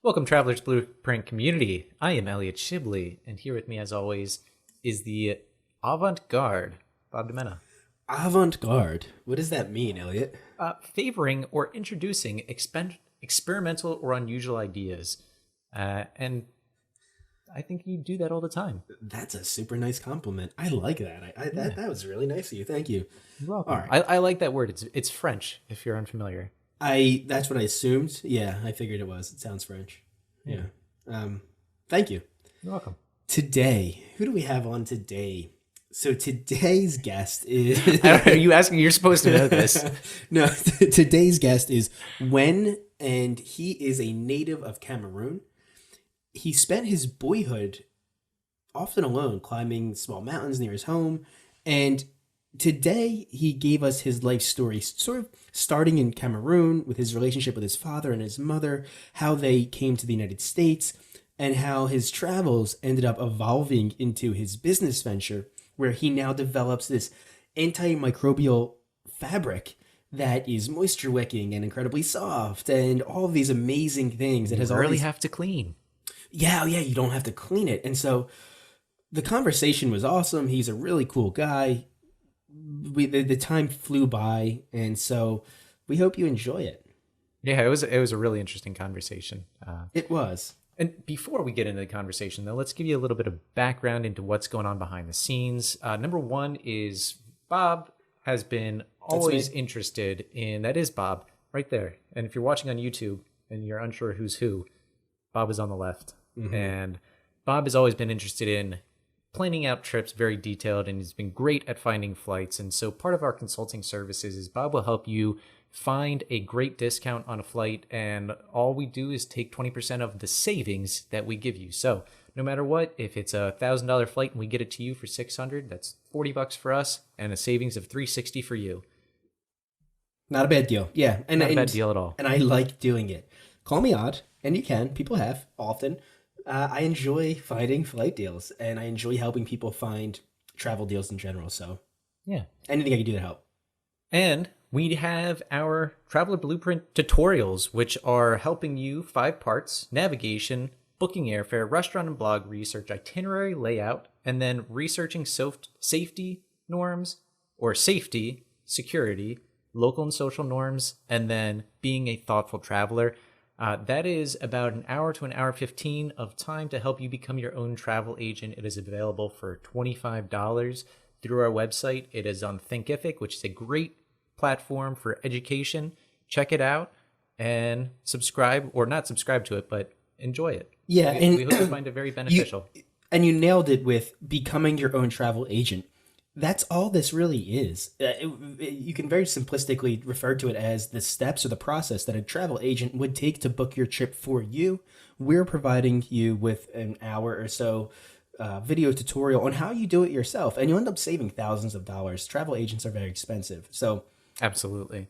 Welcome, Traveler's Blueprint community. I am Elliot Shibley, and here with me, as always, is the avant-garde, Bob DeMena. Avant-garde? What does that mean, Elliot? Favoring or introducing experimental or unusual ideas. And I think you do that all the time. That's a super nice compliment. I like that. That was really nice of you. Thank you. You're welcome. All right. I like that word. It's French, if you're unfamiliar. That's what I assumed. Yeah, I figured it was. It sounds French. Yeah. Thank you. You're welcome. Today, who do we have on today? So today's guest is... Are you asking? You're supposed to know this. No, today's guest is Wen, and he is a native of Cameroon. He spent his boyhood often alone, climbing small mountains near his home, and today he gave us his life story, sort of starting in Cameroon with his relationship with his father and his mother, how they came to the United States, and how his travels ended up evolving into his business venture, where he now develops this antimicrobial fabric that is moisture wicking and incredibly soft and all of these amazing things. That has really have to clean. Yeah, you don't have to clean it. And so the conversation was awesome. He's a really cool guy. The time flew by, and so we hope you enjoy it. Yeah, it was a really interesting conversation. It was. And before we get into the conversation, though, let's give you a little bit of background into what's going on behind the scenes. Number one is Bob has been always interested in... That is Bob, right there. And if you're watching on YouTube and you're unsure who's who, Bob is on the left. Mm-hmm. And Bob has always been interested in planning out trips, very detailed, and he's been great at finding flights. And so part of our consulting services is Bob will help you find a great discount on a flight, and all we do is take 20% of the savings that we give you. So no matter what, if it's a $1,000 flight and we get it to you for $600, that's $40 for us and a savings of $360 for you. Not a bad deal. Yeah. Not a bad deal at all. And I like doing it. Call me odd, and you can. People have often. I enjoy finding flight deals, and I enjoy helping people find travel deals in general. So yeah, anything I can do to help. And we have our Traveler Blueprint tutorials, which are helping you 5 parts: navigation, booking airfare, restaurant and blog research, itinerary layout, and then researching safety norms or safety, security, local and social norms, and then being a thoughtful traveler. That is about an hour to an hour 15 of time to help you become your own travel agent. It is available for $25 through our website. It is on Thinkific, which is a great platform for education. Check it out and subscribe, or not subscribe to it, but enjoy it. Yeah, we hope you find it very beneficial. You nailed it with becoming your own travel agent. That's all this really is. You can very simplistically refer to it as the steps or the process that a travel agent would take to book your trip for you. We're providing you with an hour or so video tutorial on how you do it yourself, and you end up saving thousands of dollars. Travel agents are very expensive. So absolutely.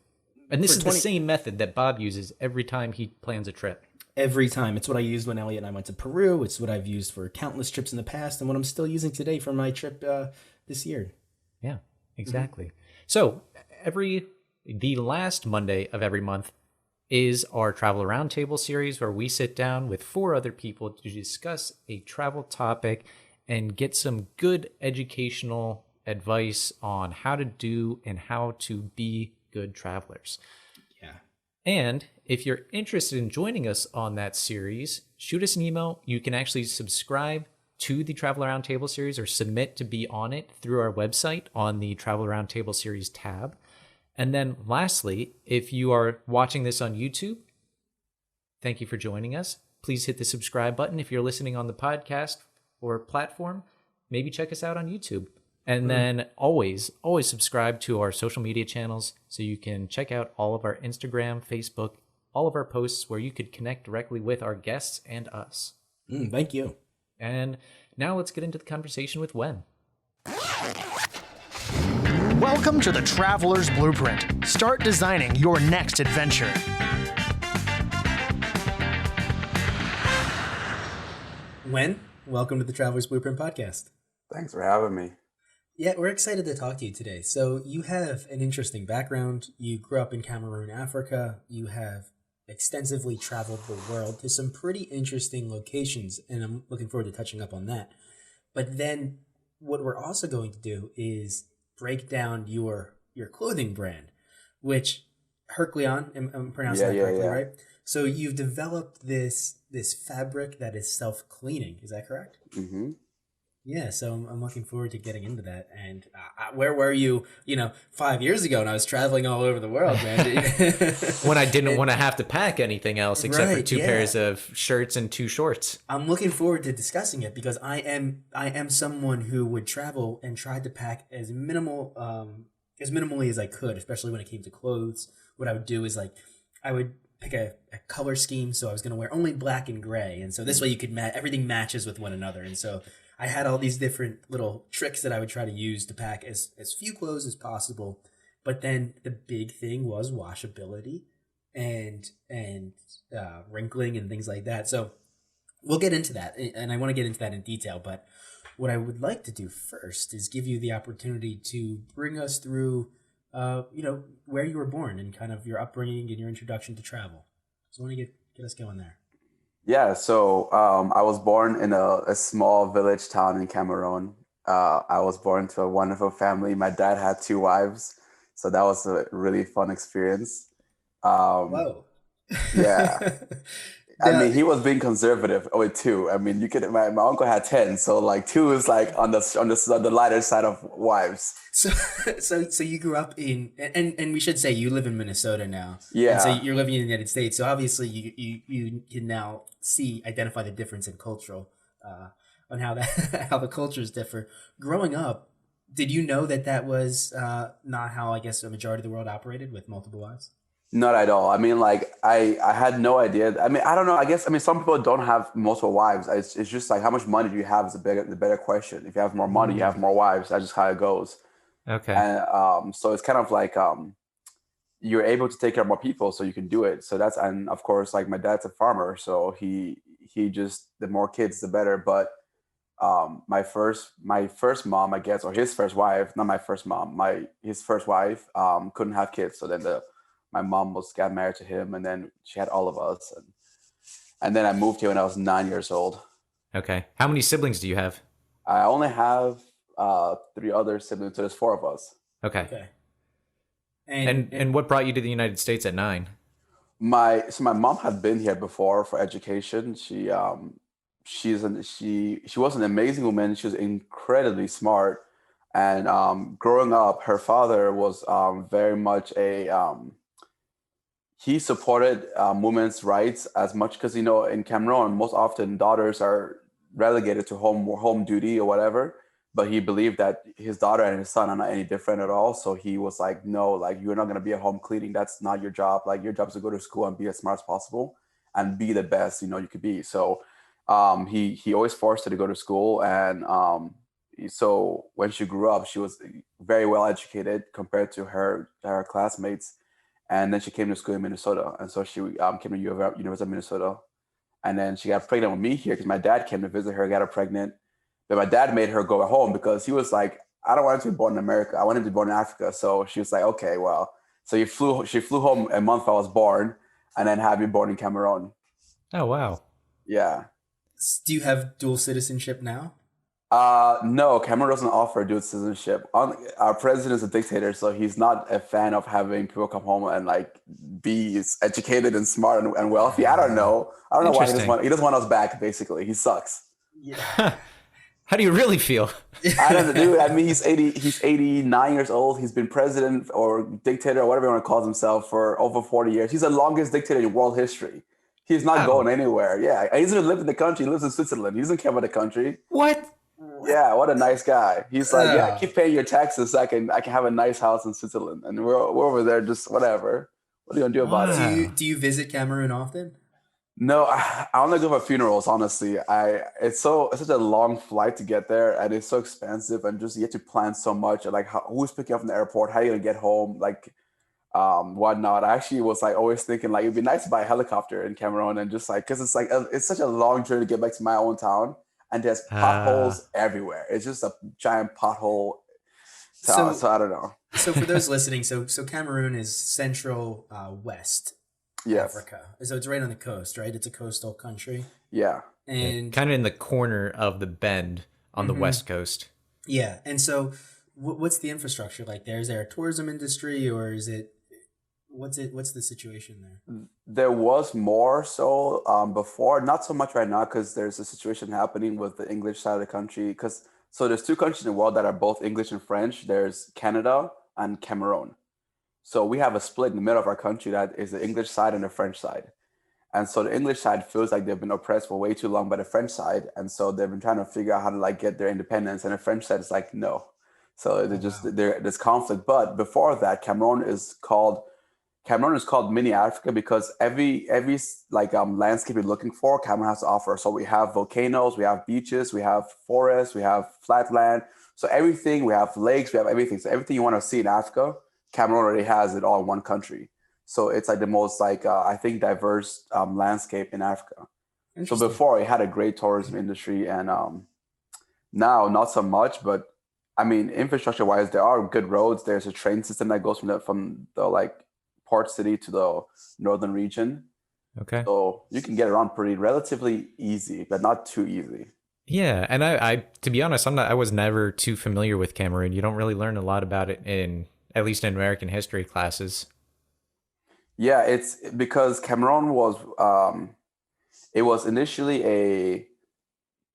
And this is the same method that Bob uses every time he plans a trip. Every time. It's what I used when Elliot and I went to Peru. It's what I've used for countless trips in the past, and what I'm still using today for my trip this year. Yeah, exactly. Mm-hmm. So the last Monday of every month is our Travel Roundtable series, where we sit down with 4 other people to discuss a travel topic and get some good educational advice on how to do and how to be good travelers. Yeah. And if you're interested in joining us on that series, shoot us an email. You can actually subscribe to the Travel Roundtable series or submit to be on it through our website on the Travel Roundtable series tab. And then lastly, if you are watching this on YouTube, thank you for joining us. Please hit the subscribe button. If you're listening on the podcast or platform, maybe check us out on YouTube. And then always subscribe to our social media channels so you can check out all of our Instagram, Facebook, all of our posts where you could connect directly with our guests and us. Thank you. And now let's get into the conversation with Wen. Welcome to the Traveler's Blueprint. Start designing your next adventure. Wen, welcome to the Traveler's Blueprint podcast. Thanks for having me. Yeah, we're excited to talk to you today. So you have an interesting background. You grew up in Cameroon, Africa. You have extensively traveled the world to some pretty interesting locations, and I'm looking forward to touching up on that. But then what we're also going to do is break down your clothing brand, which HercLeon, I'm pronouncing that correctly, right? So you've developed this fabric that is self-cleaning. Is that correct? Mm-hmm. Yeah, so I'm looking forward to getting into that. And where were you, 5 years ago when I was traveling all over the world, man? When I didn't want to have to pack anything else except for Right, 2 pairs of shirts and 2 shorts. I'm looking forward to discussing it because I am someone who would travel and try to pack as minimally as I could, especially when it came to clothes. What I would do is I would pick a color scheme, so I was going to wear only black and gray, and so this way you could everything matches with one another, and so I had all these different little tricks that I would try to use to pack as few clothes as possible. But then the big thing was washability and wrinkling and things like that. So we'll get into that, and I want to get into that in detail. But what I would like to do first is give you the opportunity to bring us through, where you were born and kind of your upbringing and your introduction to travel. So I want to get us going there. Yeah, so I was born in a small village town in Cameroon. I was born to a wonderful family. My dad had 2 wives, so that was a really fun experience. Whoa. Yeah. I mean, he was being conservative with 2. I mean, my uncle had 10, so 2 is on the lighter side of wives. So you grew up in, and we should say you live in Minnesota now. Yeah. And so you're living in the United States. So obviously you can now identify the difference in cultural, on how the cultures differ. Growing up, did you know that was not how I guess a majority of the world operated with multiple wives? Not at all. I mean, I had no idea. I mean, I don't know. I guess, some people don't have multiple wives. It's just how much money do you have is the better question. If you have more money, you have more wives. That's just how it goes. Okay. And so it's kind of you're able to take care of more people, so you can do it. So and of course, my dad's a farmer, so he just, the more kids, the better. But my first mom, I guess, or his first wife, not my first mom, his first wife, couldn't have kids. So then my mom got married to him, and then she had all of us. And then I moved here when I was 9 years old. Okay. How many siblings do you have? I only have 3 other siblings, so there's 4 of us. Okay. And what brought you to the United States at 9? My mom had been here before for education. She was an amazing woman. She was incredibly smart. And growing up, her father was very much he supported women's rights as much, because in Cameroon, most often daughters are relegated to home duty or whatever. But he believed that his daughter and his son are not any different at all. So he was like, no, you're not going to be at home cleaning. That's not your job. Your job is to go to school and be as smart as possible and be the best you could be. So he always forced her to go to school. And so when she grew up, she was very well educated compared to her classmates. And then she came to school in Minnesota. And so she came to University of Minnesota. And then she got pregnant with me here because my dad came to visit her, got her pregnant. But my dad made her go home because he was like, I don't want him to be born in America. I want him to be born in Africa. So she was like, okay, well. So she flew home a month I was born, and then had me born in Cameroon. Oh, wow. Yeah. Do you have dual citizenship now? No, Cameroon doesn't offer dual citizenship. Our president is a dictator, so he's not a fan of having people come home and be educated and smart and wealthy. I don't know why he doesn't want us back. Basically, he sucks. Yeah. How do you really feel? I don't know, dude. I mean, he's 89 years old. He's been president or dictator or whatever you want to call himself for over 40 years. He's the longest dictator in world history. He's not going anywhere. Yeah, he doesn't live in the country. He lives in Switzerland. He doesn't care about the country. What? Yeah, what a nice guy. He's like, yeah, keep paying your taxes so I can have a nice house in Switzerland. And we're over there just whatever. What are you going to do about it? Do you visit Cameroon often? No, I only go for funerals, honestly. It's such a long flight to get there, and it's so expensive, and just you have to plan so much. Who's picking up from the airport? How are you going to get home? Whatnot. I actually was always thinking it'd be nice to buy a helicopter in Cameroon and just because it's such a long journey to get back to my own town. And there's potholes everywhere. It's just a giant pothole town. So I don't know. So for those listening, so Cameroon is central west Yes. Africa. So it's right on the coast, right? It's a coastal country. Yeah. And kind of in the corner of the bend on the west coast. yeah. And so what's the infrastructure like there? Is there a tourism industry, or is it, what's the situation there? There was more so before, not so much right now because there's a situation happening with the English side of the country. So there's two countries in the world that are both English and French. There's Canada and Cameroon. So we have a split in the middle of our country that is the English side and the French side. And so the English side feels like they've been oppressed for way too long by the French side. And so they've been trying to figure out how to like get their independence. And the French side is like, no. So there's conflict. But before that, Cameroon is called mini Africa because every like landscape you're looking for, Cameroon has to offer. So we have volcanoes, we have beaches, we have forests, we have flat land. So everything, we have lakes, we have everything. So everything you want to see in Africa, Cameroon already has it all in one country. So it's like the most like I think diverse landscape in Africa. So before it had a great tourism industry, and now not so much. But I mean, infrastructure wise, there are good roads. There's a train system that goes from the like port city to the northern region. Okay. So you can get around pretty relatively easy, but not too easy. Yeah, and I to be honest, I was never too familiar with Cameroon. You don't really learn a lot about it in at least in American history classes. Yeah, it's because Cameroon it was initially a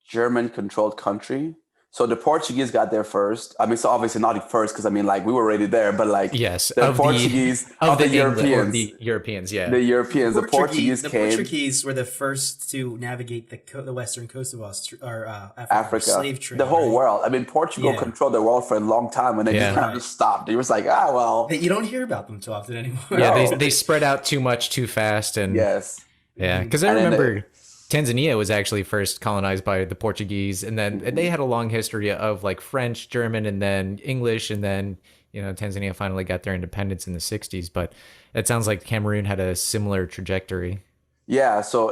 German controlled country. So the Portuguese got there first. I mean, so obviously not first because I mean, like we were already there, but like yes, the Portuguese of the Europeans, the Europeans, yeah, the Europeans, the Portuguese came. The Portuguese were the first to navigate the western coast of Africa. Slave trade, the whole right? world. I mean, Portugal controlled the world for a long time, and they just kind of stopped. It was like, well, you don't hear about them too often anymore. Yeah, they spread out too much too fast, and because I remember. Tanzania was actually first colonized by the Portuguese, and then they had a long history of like French, German, and then English, and then Tanzania finally got their independence in the 60s. But it sounds like Cameroon had a similar trajectory. Yeah, so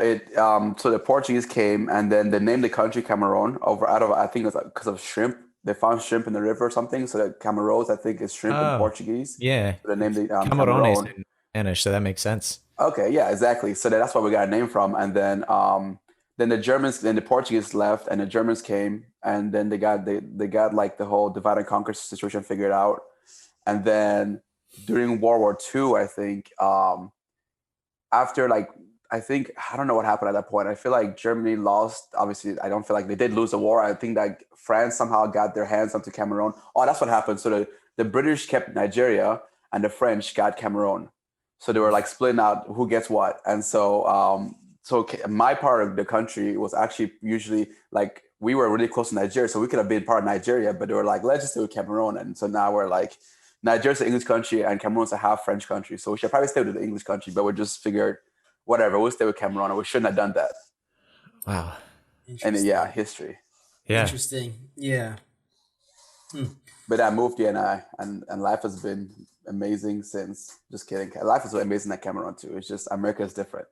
so the Portuguese came, and then they named the country Cameroon I think it was because of shrimp. They found shrimp in the river or something, so that Camarones I think is shrimp in Portuguese. Yeah, so they named it Camarones Cameroon. in Spanish, so that makes sense. Okay, yeah, exactly. So that's where we got a name from, and then the Portuguese left, and the Germans came, and then they got like the whole divide and conquer situation figured out, and then during World War II, I think after like I don't know what happened at that point. I feel like Germany lost. Obviously, I don't feel like they did lose the war. I think that France somehow got their hands onto Cameroon. Oh, that's what happened. So the British kept Nigeria, and the French got Cameroon. So they were like splitting out who gets what. And so my part of the country was actually usually like we were really close to Nigeria, so we could have been part of Nigeria, but they were like, let's just do Cameroon. And so now we're like, Nigeria's an English country and Cameroon's a half French country. So we should probably stay with the English country, but we just figured, whatever, we'll stay with Cameroon, and we shouldn't have done that. Wow. And yeah, history. Yeah. Interesting. Yeah. But I moved here, and life has been amazing since. Just kidding. Life is amazing at Cameroon too. It's just America is different.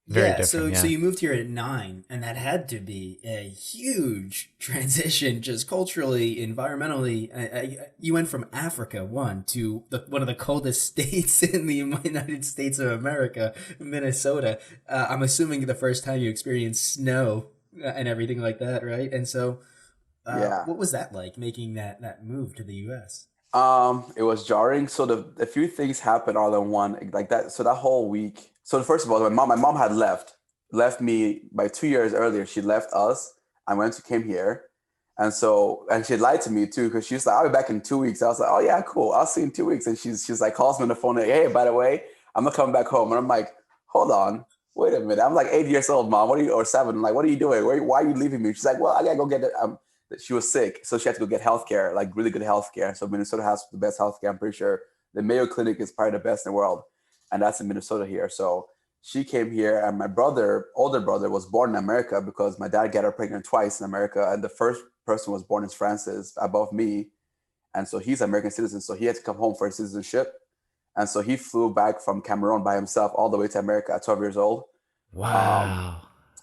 Very different. So you moved here at 9, and that had to be a huge transition, just culturally, environmentally. You went from Africa, to one of the coldest states in the United States of America, Minnesota. I'm assuming the first time you experienced snow and everything like that, right? And so, what was that like, making that move to the U.S.? It was jarring. So a few things happened all in one, like that. So that whole week. So first of all, my mom had left me by 2 years earlier. She left us and came here. And she lied to me too, because she was like, I'll be back in 2 weeks. I was like, oh yeah, cool. I'll see you in 2 weeks. And she's like, calls me on the phone, like, hey, by the way, I'm not coming back home. And I'm like, hold on, wait a minute. I'm like 8 years old, mom. Or 7. I'm like, what are you doing? Why are you leaving me? She's like, well, I gotta go get it. She was sick, so she had to go get healthcare, like really good healthcare. So Minnesota has the best healthcare. I'm pretty sure the Mayo Clinic is probably the best in the world, and that's in Minnesota here. So she came here, and my older brother, was born in America because my dad got her pregnant twice in America, and the first person was born in Francis above me, and so he's an American citizen. So he had to come home for his citizenship, and so he flew back from Cameroon by himself all the way to America at 12 years old. Wow.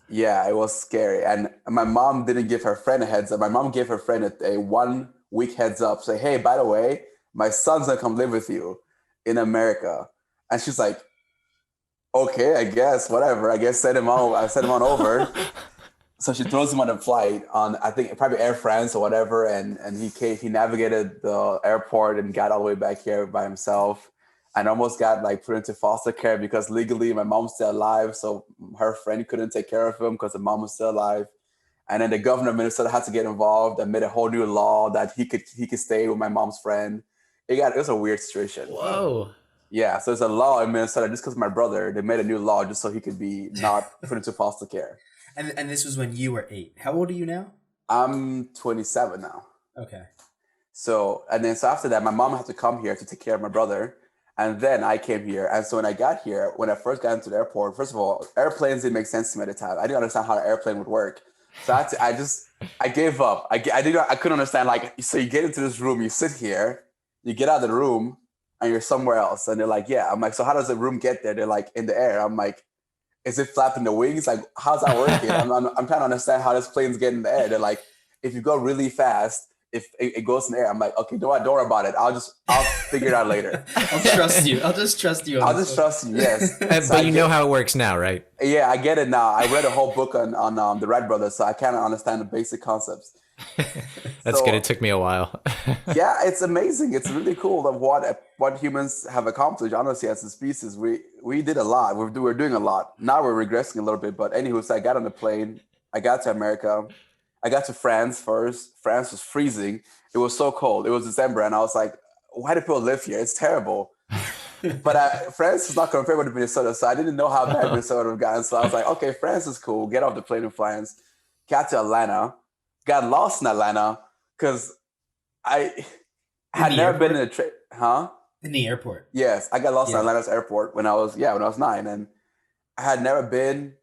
Yeah, it was scary. And my mom didn't give her friend a heads up. My mom gave her friend a 1 week heads up. Say, hey, by the way, my son's gonna come live with you in America. And she's like, okay, I guess, whatever. I guess send him on. I sent him on over. So she throws him on a flight on, I think, probably Air France or whatever. And he navigated the airport and got all the way back here by himself. And almost got like put into foster care because legally my mom's still alive. So her friend couldn't take care of him because the mom was still alive. And then the governor of Minnesota had to get involved and made a whole new law that he could stay with my mom's friend. It was a weird situation. Whoa. Yeah, so there's a law in Minnesota just because of my brother. They made a new law just so he could be not put into foster care. And this was when you were 8. How old are you now? I'm 27 now. Okay. So after that, my mom had to come here to take care of my brother. And then I came here. And so when I got here, when I first got into the airport, first of all, airplanes didn't make sense to me at the time. I didn't understand how an airplane would work. So I gave up. I couldn't understand, like, so you get into this room, you sit here, you get out of the room, and you're somewhere else. And they're like, yeah. I'm like, so how does the room get there? They're like, in the air. I'm like, is it flapping the wings? Like, how's that working? I'm trying to understand how this plane's getting in the air. They're like, if you go really fast, if it goes in the air. I'm like, okay, don't worry about it. I'll figure it out later. I'll trust you. I'll just trust you. I'll just trust you. Yes. But you know how it works now, right? Yeah, I get it now. I read a whole book on the Wright brothers, so I kind of understand the basic concepts. That's good. It took me a while. Yeah, it's amazing. It's really cool of what humans have accomplished. Honestly, as a species, we did a lot. We're doing a lot. Now we're regressing a little bit. But anywho, so I got on the plane. I got to America. I got to France first. France was freezing. It was so cold. It was December, and I was like, "Why do people live here? It's terrible." But France is not compared with Minnesota, so I didn't know how bad Minnesota would have gotten. So I was like, "Okay, France is cool." Get off the plane in France. Got to Atlanta. Got lost in Atlanta because I had never been in a train. Huh? In the airport. Yes, I got lost in Atlanta's airport when I was 9, and I had never been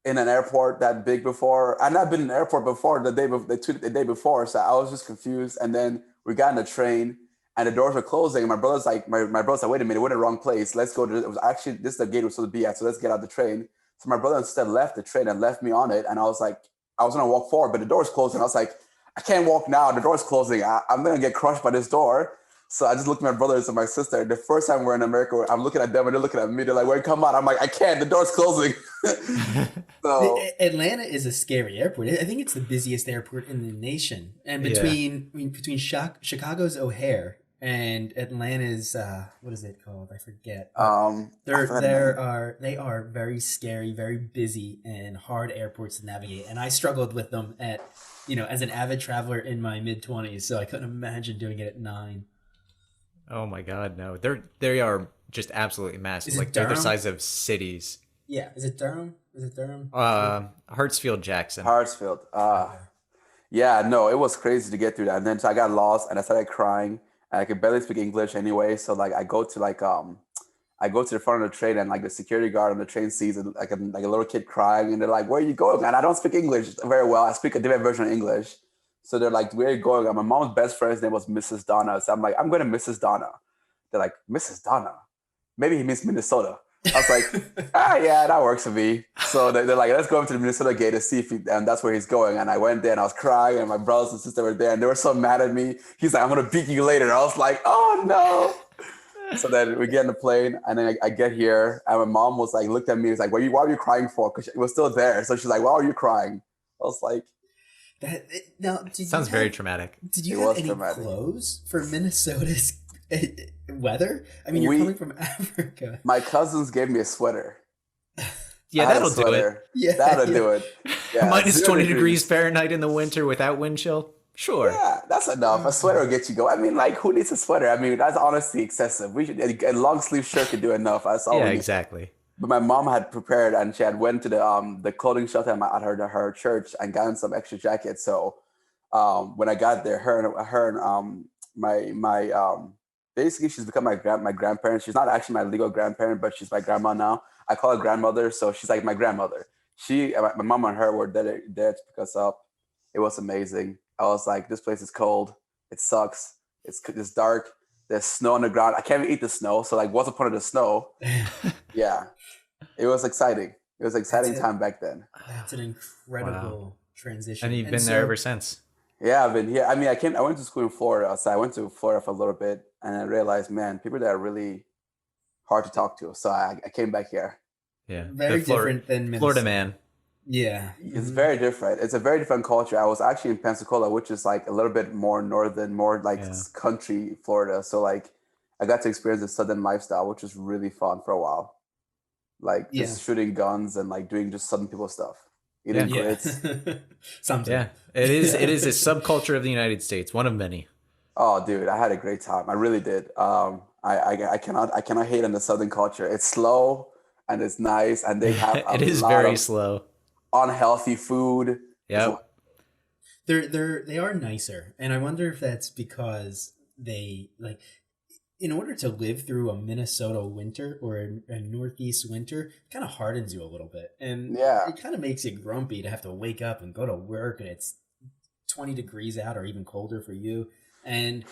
in an airport that big before. I'd not been in an airport before the day before, so I was just confused. And then we got in the train, and the doors were closing. And my brother's like, my brother's like, wait a minute, we're in the wrong place. Let's go to. It was actually this is the gate we're supposed to be at, so let's get out the train. So my brother instead left the train and left me on it, and I was like, I was gonna walk forward, but the door's closing. I was like, I can't walk now. The door's closing. I'm gonna get crushed by this door. So I just looked at my brothers and my sister. The first time we're in America, I'm looking at them and they're looking at me. They're like, "Wait, come on!" I'm like, "I can't. The door's closing." So Atlanta is a scary airport. I think it's the busiest airport in the nation. And between Chicago's O'Hare and Atlanta's what is it called? I forget. They are very scary, very busy, and hard airports to navigate. And I struggled with them as an avid traveler in my mid-20s. So I couldn't imagine doing it at 9. Oh my God, no! They are just absolutely massive. Like they're the size of cities. Yeah, is it Durham? Hartsfield Jackson. Hartsfield. Yeah, no, it was crazy to get through that. And then so I got lost and I started crying. And I could barely speak English anyway. So like I go to the front of the train and like the security guard on the train sees like a little kid crying and they're like, "Where are you going?" And I don't speak English very well. I speak a different version of English. So they're like, "Where are you going?" And my mom's best friend's name was Mrs. Donna. So I'm like, "I'm going to Mrs. Donna." They're like, "Mrs. Donna? Maybe he means Minnesota." I was like, yeah, that works for me. So they're like, "Let's go over to the Minnesota gate to see and that's where he's going." And I went there and I was crying and my brothers and sister were there and they were so mad at me. He's like, "I'm going to beat you later." I was like, "Oh no." So then we get in the plane and then I get here and my mom was like, looked at me, was like, why are you crying for? Because it was still there. So she's like, "Why are you crying?" I was like, sounds very traumatic. Did you have any clothes for Minnesota's weather? I mean, you're coming from Africa. My cousins gave me a sweater. Yeah, that'll do it. Yeah, that'll do it. Yeah, minus 20 degrees Fahrenheit in the winter without wind chill. Sure. Yeah, that's enough. A sweater will get you going. I mean, like, who needs a sweater? I mean, that's honestly excessive. A long sleeve shirt could do enough. That's all. Yeah, exactly. But my mom had prepared and she had went to the clothing shelter at her church and gotten some extra jackets. So when I got there, her and my basically she's become my grandparent. She's not actually my legal grandparent, but she's my grandma now. I call her grandmother, so she's like my grandmother. My mom and her were there to pick us up. It was amazing. I was like, this place is cold. It sucks. It's dark. There's snow on the ground. I can't even eat the snow. So like, what's the point of the snow? Yeah. It was exciting. It was an exciting time back then. That's an incredible transition. And you've been there ever since. Yeah, I've been here. I mean, I went to school in Florida. So I went to Florida for a little bit and I realized, man, people that are really hard to talk to. So I came back here. Yeah. Very different than Minnesota. Florida man. Yeah. It's very different. It's a very different culture. I was actually in Pensacola, which is like a little bit more northern, more like country Florida. So like I got to experience the southern lifestyle, which was really fun for a while. Like just shooting guns and like doing just southern people stuff. Eating grits. Sometimes. Yeah. It is a subculture of the United States, one of many. Oh dude, I had a great time. I really did. I cannot hate on the southern culture. It's slow and it's nice and they have it is very slow. Unhealthy food. Yeah. They are nicer. And I wonder if that's because they like in order to live through a Minnesota winter or a Northeast winter, it kind of hardens you a little bit. And it kind of makes you grumpy to have to wake up and go to work and it's 20 degrees out or even colder for you. And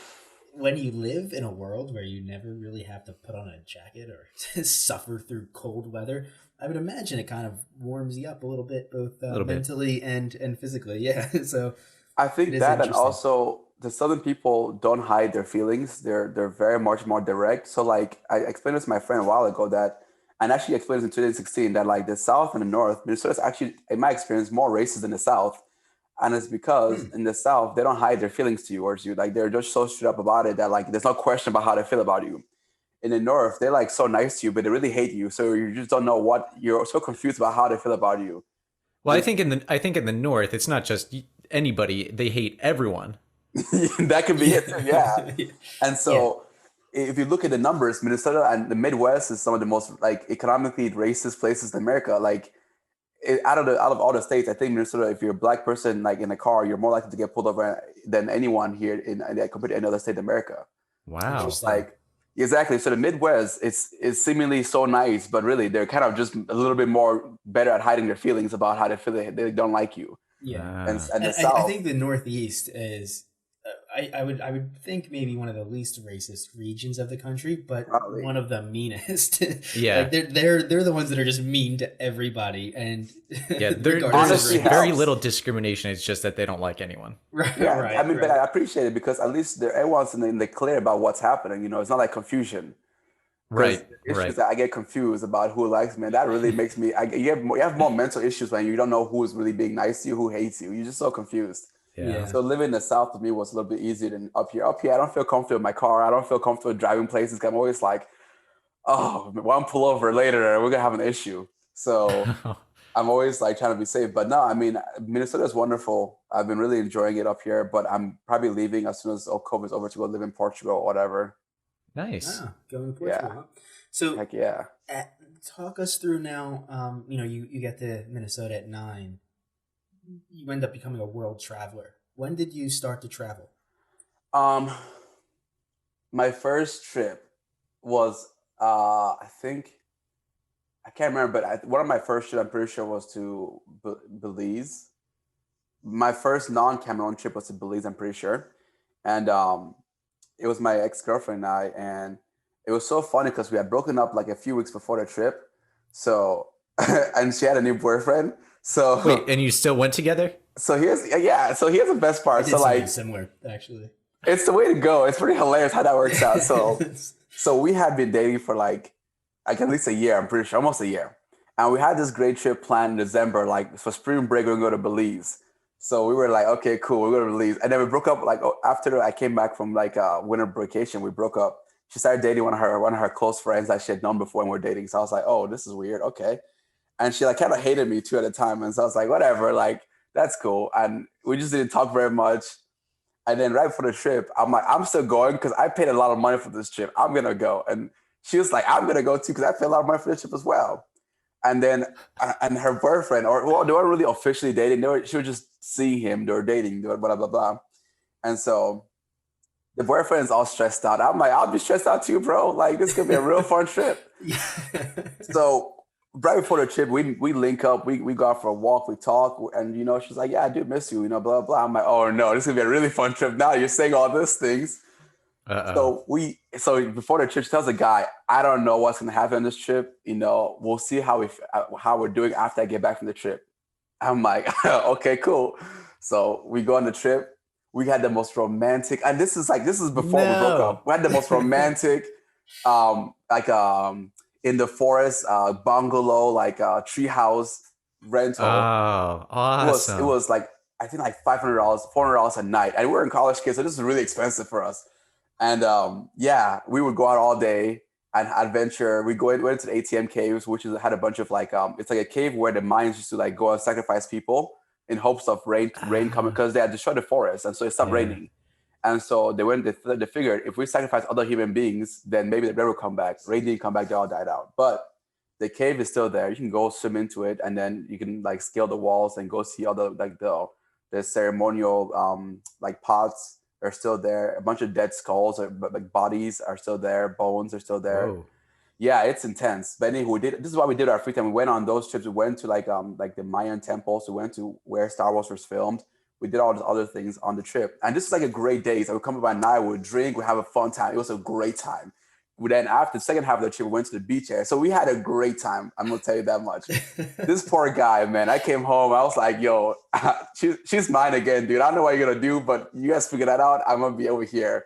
when you live in a world where you never really have to put on a jacket or suffer through cold weather, I would imagine it kind of warms you up a little bit, both mentally and physically. Yeah. So I think that, and also the southern people don't hide their feelings. They're very much more direct. So like I explained this to my friend a while ago and actually explained this in 2016 that like the South and the North, Minnesota's actually, in my experience, more racist than the South. And it's because in the South, they don't hide their feelings towards you. Like they're just so straight up about it that like there's no question about how they feel about you. In the North, they're like so nice to you, but they really hate you. So you just don't know you're so confused about how they feel about you. Well, I think in the North, it's not just anybody; they hate everyone. That could be it too, yeah. And so, if you look at the numbers, Minnesota and the Midwest is some of the most like economically racist places in America. Like out of all the states, I think Minnesota, if you're a black person like in a car, you're more likely to get pulled over than anyone here compared to any other state in America. Wow, like. Exactly. So the Midwest is seemingly so nice, but really they're kind of just a little bit more better at hiding their feelings about how they feel they don't like you. Yeah. And the South, I think the Northeast is, I would think maybe one of the least racist regions of the country, but probably one of the meanest. Yeah. Like they're the ones that are just mean to everybody, and there's very little discrimination. It's just that they don't like anyone. Right. Yeah. Right. I mean, but I appreciate it because at least everyone's in the clear about what's happening. You know, it's not like confusion. Right. Issues that I get confused about who likes me. And that really makes me. You have more mental issues when you don't know who is really being nice to you, who hates you. You're just so confused. Yeah. So living in the South for me was a little bit easier than up here. Up here, I don't feel comfortable in my car. I don't feel comfortable driving places. I'm always like, oh, one pullover later, we're gonna have an issue. So I'm always like trying to be safe. But no, I mean, Minnesota is wonderful. I've been really enjoying it up here. But I'm probably leaving as soon as COVID's over to go live in Portugal or whatever. Nice. Going to Portugal. Huh? So heck yeah. Talk us through now. You get to Minnesota at 9. You end up becoming a world traveler. When did you start to travel? My first trip was I can't remember, but one of my first trips I'm pretty sure was to Belize. My first non-Cameroon trip was to Belize, I'm pretty sure, and it was my ex-girlfriend and I, and it was so funny because we had broken up like a few weeks before the trip, so and she had a new boyfriend. So wait, and you still went together? So here's the best part. So like similar, actually. It's the way to go. It's pretty hilarious how that works out. So we had been dating for like at least a year, I'm pretty sure, almost a year. And we had this great trip planned in December, like for spring break, we're gonna go to Belize. So we were like, okay, cool, we're going to Belize. And then we broke up like after I came back from like a winter vacation, we broke up. She started dating one of her close friends that she had known before and we're dating. So I was like, oh, this is weird. Okay. And she like kind of hated me too at the time. And so I was like, whatever, like that's cool. And we just didn't talk very much. And then right before the trip, I'm like, I'm still going because I paid a lot of money for this trip. I'm going to go. And she was like, I'm going to go too because I paid a lot of money for this trip as well. And then, and her boyfriend, they weren't really officially dating. She was just seeing him. They were dating, blah, blah, blah, blah. And so the boyfriend's all stressed out. I'm like, I'll be stressed out too, bro. Like, this could be a real fun trip. So right before the trip, we link up. We go out for a walk. We talk. And, she's like, yeah, I do miss you, blah, blah. I'm like, oh, no, this is going to be a really fun trip. Now you're saying all these things. So before the trip, she tells the guy, I don't know what's going to happen on this trip. We'll see how we're doing after I get back from the trip. I'm like, okay, cool. So we go on the trip. We had the most romantic, and this is before we broke up. We had the most romantic, in the forest, bungalow, like treehouse rental. Oh, awesome. It was like, I think like $500, $400 a night. And we were in college kids, so this is really expensive for us. And yeah, we would go out all day and adventure. We went into the ATM caves, which had a bunch of like, it's like a cave where the Mayans used to like go and sacrifice people in hopes of rain coming, because they had destroyed the forest. And so it stopped raining. And so they figured if we sacrifice other human beings, then maybe the rain will come back. Rain didn't come back, they all died out. But the cave is still there. You can go swim into it, and then you can like scale the walls and go see all the like the ceremonial like pots are still there. A bunch of dead skulls or like bodies are still there. Bones are still there. Whoa. Yeah, it's intense. But anyway, this is what we did our free time. We went on those trips. We went to like the Mayan temples. We went to where Star Wars was filmed. We did all these other things on the trip. And this is like a great day. So we come up at night, we would drink, we have a fun time. It was a great time. Then after the second half of the trip, we went to the beach area. So we had a great time. I'm going to tell you that much. This poor guy, man, I came home. I was like, yo, she's mine again, dude. I don't know what you're going to do, but you guys figure that out. I'm going to be over here.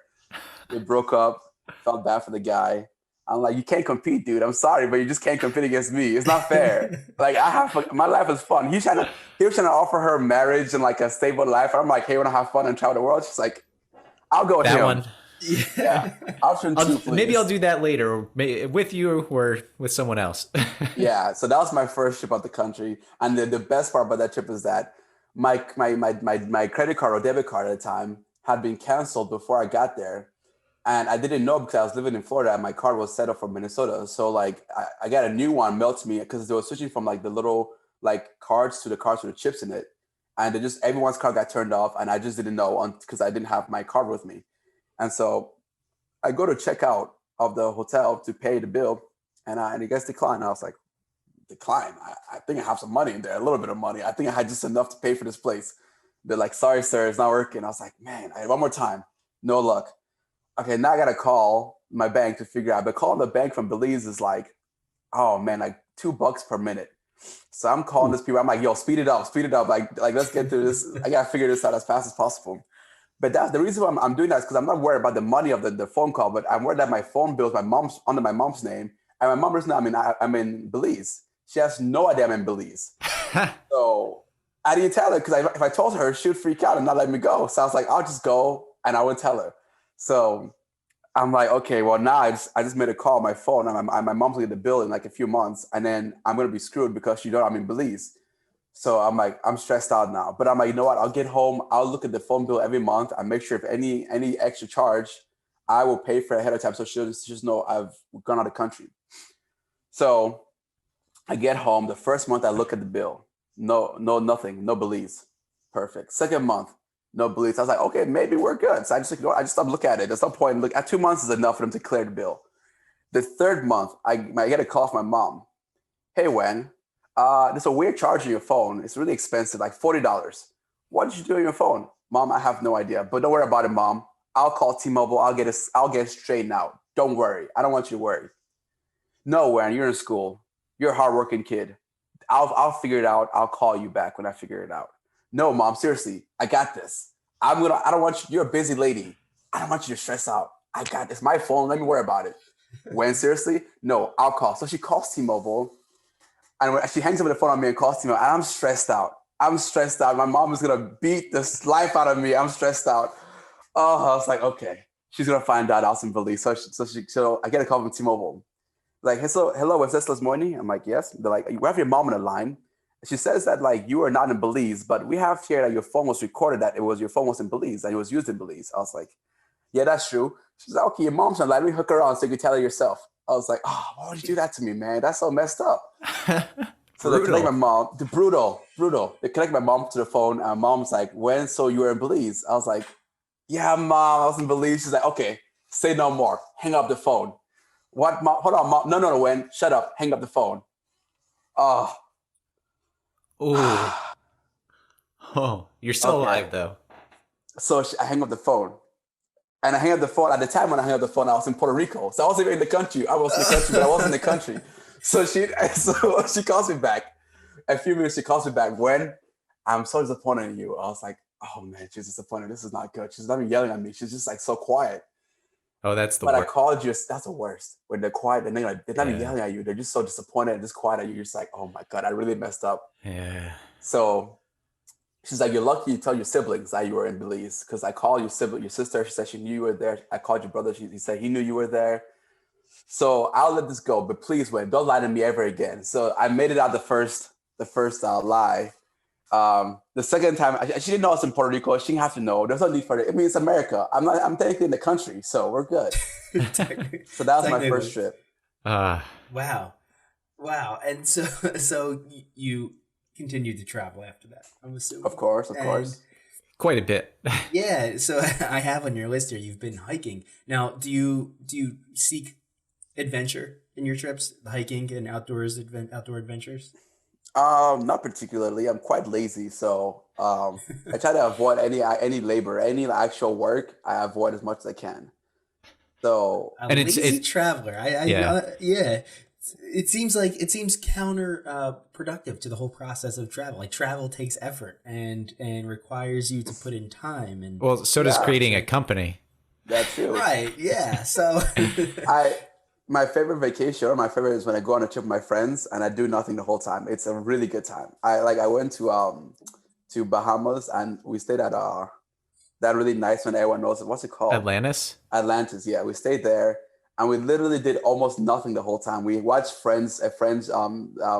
We broke up. Felt bad for the guy. I'm like, you can't compete, dude. I'm sorry, but you just can't compete against me. It's not fair. Like, my life is fun. He was trying to offer her marriage and like a stable life. I'm like, hey, you want to have fun and travel the world? She's like, I'll go with that him. One. Yeah. Option 2, please. Maybe I'll do that later, with you or with someone else. Yeah. So that was my first trip out the country. And the best part about that trip is that my credit card or debit card at the time had been canceled before I got there. And I didn't know because I was living in Florida and my card was set up for Minnesota. So like I got a new one mailed to me because they were switching from like the little like cards to the cards with the chips in it. And everyone's card got turned off, and I just didn't know because I didn't have my card with me. And so I go to check out of the hotel to pay the bill, and it gets declined. I was like, decline? I think I have some money in there, a little bit of money. I think I had just enough to pay for this place. They're like, sorry, sir, it's not working. I was like, man, I had one more time. No luck. Okay, now I got to call my bank to figure out. But calling the bank from Belize is like, oh, man, like $2 per minute. So I'm calling this people. I'm like, yo, speed it up. Like let's get through this. I got to figure this out as fast as possible. But that's the reason why I'm doing that is because I'm not worried about the money of the phone call, but I'm worried that my phone bill is under my mom's name. And my mom doesn't know I'm in Belize. She has no idea I'm in Belize. So I didn't tell her because if I told her, she would freak out and not let me go. So I was like, I'll just go and I would tell her. So I'm like, okay, well now I just made a call on my phone and my mom's gonna get the bill in like a few months, and then I'm gonna be screwed because she knows I'm in Belize. So I'm like, I'm stressed out now. But I'm like, you know what? I'll get home. I'll look at the phone bill every month and make sure if any extra charge, I will pay for it ahead of time so she'll just know I've gone out of the country. So I get home. The first month I look at the bill. No, nothing. No Belize. Perfect. Second month, no Belize. I was like, okay, maybe we're good. So I just stopped looking at it. There's no point. Look, at 2 months is enough for them to clear the bill. The third month, I get a call from my mom. Hey, Wen. There's a weird charge on your phone. It's really expensive, like $40. What did you do on your phone? Mom, I have no idea, but don't worry about it, Mom. I'll call T-Mobile. I'll get it straightened out. Don't worry. I don't want you to worry. No, Wen, you're in school. You're a hardworking kid. I'll figure it out. I'll call you back when I figure it out. No, Mom, seriously, I got this. I don't want you. You're a busy lady. I don't want you to stress out. I got this. My phone. Let me worry about it. Wen, seriously? No, I'll call. So she calls T-Mobile. And she hangs up the phone on me and calls me, and I'm stressed out. My mom is going to beat the life out of me. I'm stressed out. Oh, I was like, okay. She's going to find out I was in Belize. So I get a call from T-Mobile. Like, hello, is this Muenyi? I'm like, yes. They're like, we have your mom on the line. She says that, like, you are not in Belize, but we have here that your phone was recorded that your phone was in Belize and it was used in Belize. I was like, yeah, that's true. She's like, okay, your mom's on the line. Let me hook her on so you can tell her yourself. I was like, oh, why would you do that to me, man? That's so messed up. So they connect my mom. Brutal. They connect my mom to the phone. And mom's like, when? So you were in Belize? I was like, yeah, Mom, I was in Belize. She's like, okay, say no more. Hang up the phone. What, Mom? Hold on, Mom. No, Wen. Shut up. Hang up the phone. Oh. Oh, you're still alive, though. So I hang up the phone. And I hang up the phone. At the time when I hung up the phone, I was in Puerto Rico. So I wasn't even in the country. I was in the country, but I wasn't in the country. So she calls me back. A few minutes, she calls me back. Wen, I'm so disappointed in you. I was like, oh, man, she's disappointed. This is not good. She's not even yelling at me. She's just like so quiet. Oh, that's the But I worst. called you. That's the worst. When they're quiet and they're not even Yeah. yelling at you. They're just so disappointed and just quiet at you. You're just like, oh my God, I really messed up. Yeah. So she's like, you're lucky you tell your siblings that you were in Belize, because I called your sister. She said she knew you were there. I called your brother. He said he knew you were there. So I'll let this go, but please wait. Don't lie to me ever again. So I made it out the first lie. The second time, she didn't know I was in Puerto Rico. She didn't have to know. There's no need for it. I mean, it's America. I'm technically in the country, so we're good. So that was my first trip. Wow. And so you continued to travel after that, I'm assuming. Of course. Quite a bit. Yeah. So I have on your list here, you've been hiking. Now, do you seek adventure in your trips, hiking and outdoor adventures? Not particularly. I'm quite lazy, so I try to avoid any labor, any actual work. I avoid as much as I can. So And lazy traveler. Yeah. Yeah. It seems counter productive to the whole process of travel. Like, travel takes effort and requires you to put in time. And well, so does creating a company. That's true. Right. Yeah. So my favorite vacation, or my favorite, is when I go on a trip with my friends and I do nothing the whole time. It's a really good time. I went to Bahamas, and we stayed at that really nice one everyone knows. What's it called? Atlantis. Yeah. We stayed there, and we literally did almost nothing the whole time. We watched a Friends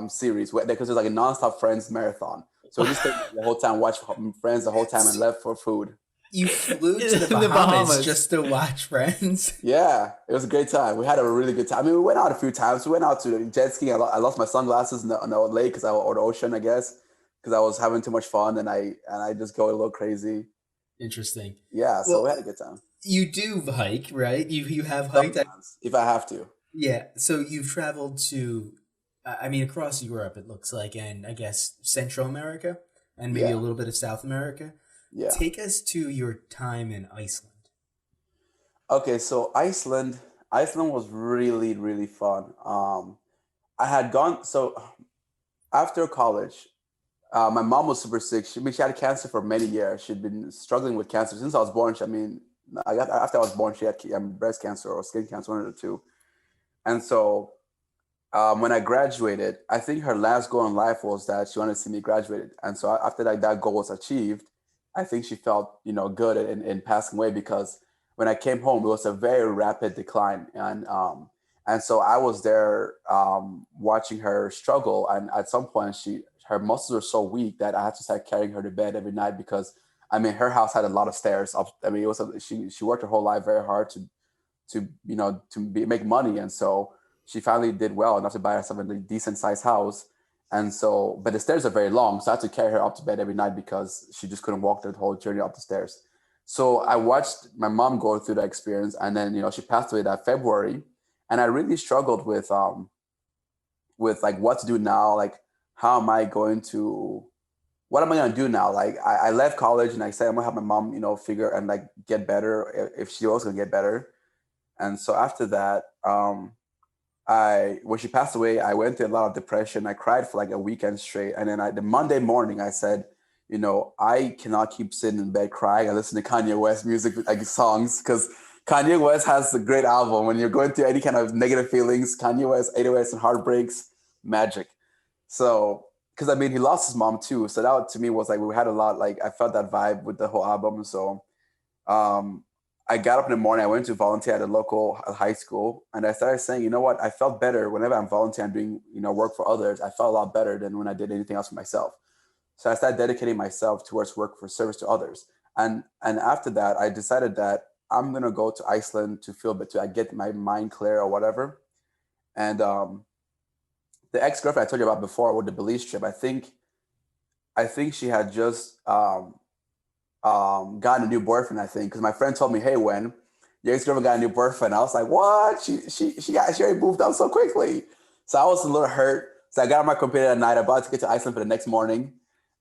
series because there's like a nonstop Friends marathon. So we just stayed the whole time, watched Friends the whole time, and left for food. You flew to the Bahamas just to watch Friends? Yeah, it was a great time. We had a really good time. I mean, we went out a few times. We went out to jet skiing. I lost my sunglasses in the lake or the ocean, I guess, because I was having too much fun, and I just go a little crazy. Interesting. Yeah, so we had a good time. You do hike, right? You have hiked if I have to. Yeah. So you've traveled to, across Europe, it looks like, and I guess Central America, and maybe a little bit of South America. Yeah. Take us to your time in Iceland. Okay, so Iceland was really, really fun. I had gone, so after college, my mom was super sick. She had cancer for many years. She'd been struggling with cancer since I was born. After I was born, she had breast cancer or skin cancer, one of the two. And so when I graduated, I think her last goal in life was that she wanted to see me graduated. And so after that goal was achieved, I think she felt, good in passing away, because when I came home, it was a very rapid decline. And so I was there watching her struggle. And at some point, her muscles were so weak that I had to start carrying her to bed every night, because, her house had a lot of stairs up. She worked her whole life very hard to make money. And so she finally did well enough to buy herself a decent sized house. And so, but the stairs are very long. So I had to carry her up to bed every night because she just couldn't walk the whole journey up the stairs. So I watched my mom go through that experience. And then, she passed away that February. And I really struggled with like what to do now. Like, what am I going to do now? Like, I left college and I said, I'm gonna have my mom, figure and like get better if she was gonna get better. And so after that, when she passed away, I went through a lot of depression. I cried for like a weekend straight. And then the Monday morning I said, I cannot keep sitting in bed crying. I listen to Kanye West music, like songs, because Kanye West has a great album. When you're going through any kind of negative feelings, Kanye West, 808s and Heartbreaks, magic. So, because he lost his mom too. So that to me was like, we had a lot, like I felt that vibe with the whole album. So I got up in the morning, I went to volunteer at a local high school, and I started saying, you know what, I felt better whenever I'm volunteering, doing, work for others. I felt a lot better than when I did anything else for myself. So I started dedicating myself towards work for service to others. And after that, I decided that I'm going to go to Iceland to feel better, to get my mind clear or whatever. And the ex-girlfriend I told you about before with the Belize trip, I think she had just gotten a new boyfriend, I think, because my friend told me, hey, Wen, your ex-girlfriend got a new boyfriend. I was like, what? She already moved on so quickly. So I was a little hurt. So I got on my computer at night, about to get to Iceland for the next morning.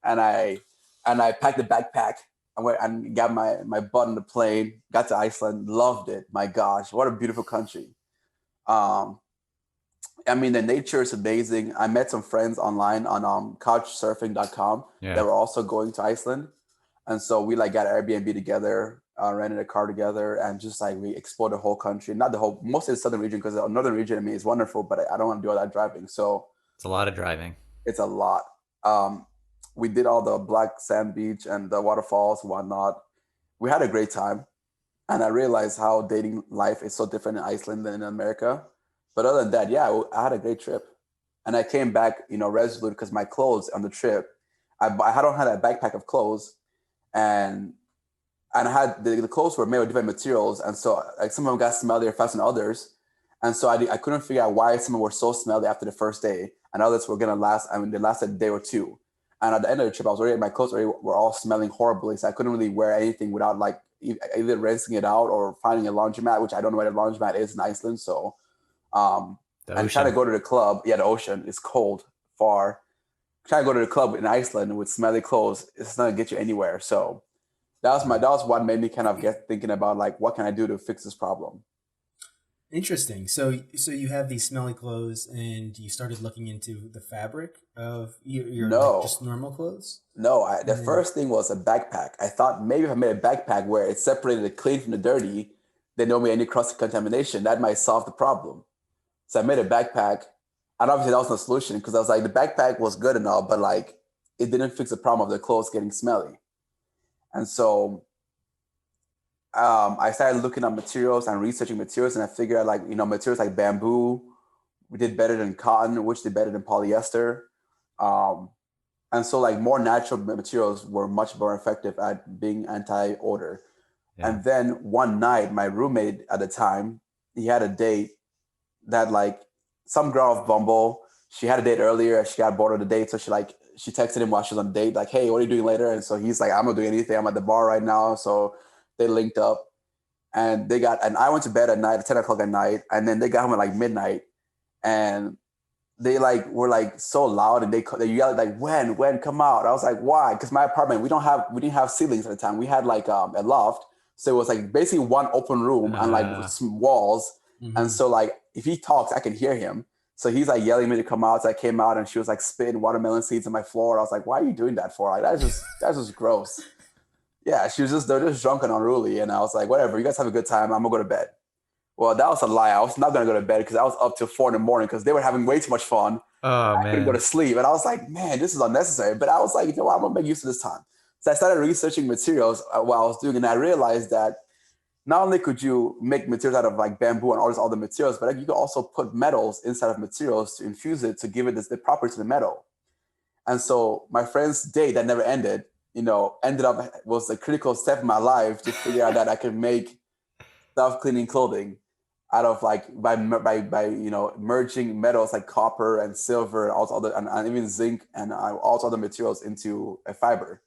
And I packed the backpack. I went and got my butt on the plane, got to Iceland, loved it. My gosh, what a beautiful country. The nature is amazing. I met some friends online on couchsurfing.com that were also going to Iceland. And so we got an Airbnb together. rented a car together, and just like we explored the whole country, not the whole, mostly the southern region, because the northern region, I mean, is wonderful, but I don't want to do all that driving. So It's a lot of driving. it's a lot. Um, we did all the black sand beach and the waterfalls and whatnot. We had a great time. And I realized how dating life is so different in Iceland than in America. But other than that, yeah, I had a great trip. And I came back, resolute, because my clothes on the trip, I don't have a backpack of clothes, and I had the clothes were made of different materials, and so like some of them got smellier faster than others, and so I couldn't figure out why some of them were so smelly after the first day, and others were gonna last. I mean, they lasted a day or two, and at the end of the trip, my clothes were all smelling horribly, so I couldn't really wear anything without like either rinsing it out or finding a laundromat, which I don't know where the laundromat is in Iceland. So, and trying to go to the club. Yeah, the ocean is cold, far. Trying to go to the club in Iceland with smelly clothes, it's not gonna get you anywhere. So that was what made me kind of get thinking about like, what can I do to fix this problem? Interesting. So you have these smelly clothes, and you started looking into the fabric of your No. like, just normal clothes. No, the first thing was a backpack. I thought maybe if I made a backpack where it separated the clean from the dirty, then there won't be any cross contamination. That might solve the problem. So I made a backpack, and obviously that was no solution, because I was like, the backpack was good and all, but like it didn't fix the problem of the clothes getting smelly. And so I started looking at materials and researching materials, and I figured out like, materials like bamboo did better than cotton, which did better than polyester. And so like more natural materials were much more effective at being anti-odor. Yeah. And then one night, my roommate at the time, he had a date that like some girl off Bumble, she had a date earlier. She got bored of the date. So she texted him while she was on the date, like, hey, what are you doing later? And so he's like, I'm not doing anything. I'm at the bar right now. So they linked up, and I went to bed at night at 10 o'clock at night. And then they got home at like midnight, and they like were like so loud, and they yelled like, when come out. I was like, why? Because my apartment, we didn't have ceilings at the time. We had like a loft. So it was like basically one open room and like some walls. Mm-hmm. And so like if he talks, I can hear him. So he's like yelling at me to come out. So I came out, and she was like spitting watermelon seeds on my floor. I was like, why are you doing that for? Like that's just gross. Yeah, they're just drunk and unruly. And I was like, whatever, you guys have a good time. I'm gonna go to bed. Well, that was a lie. I was not gonna go to bed because I was up till 4 a.m. because they were having way too much fun. I couldn't go to sleep. And I was like, man, this is unnecessary. But I was like, what? I'm gonna make use of this time. So I started researching materials while I was doing it, and I realized that not only could you make materials out of like bamboo and all these other materials, but you could also put metals inside of materials to infuse it, to give it the property to the metal. And so my friend's date that never ended, ended up was a critical step in my life to figure out that I could make self-cleaning clothing out of like by merging metals like copper and silver and all other and even zinc and all other materials into a fiber.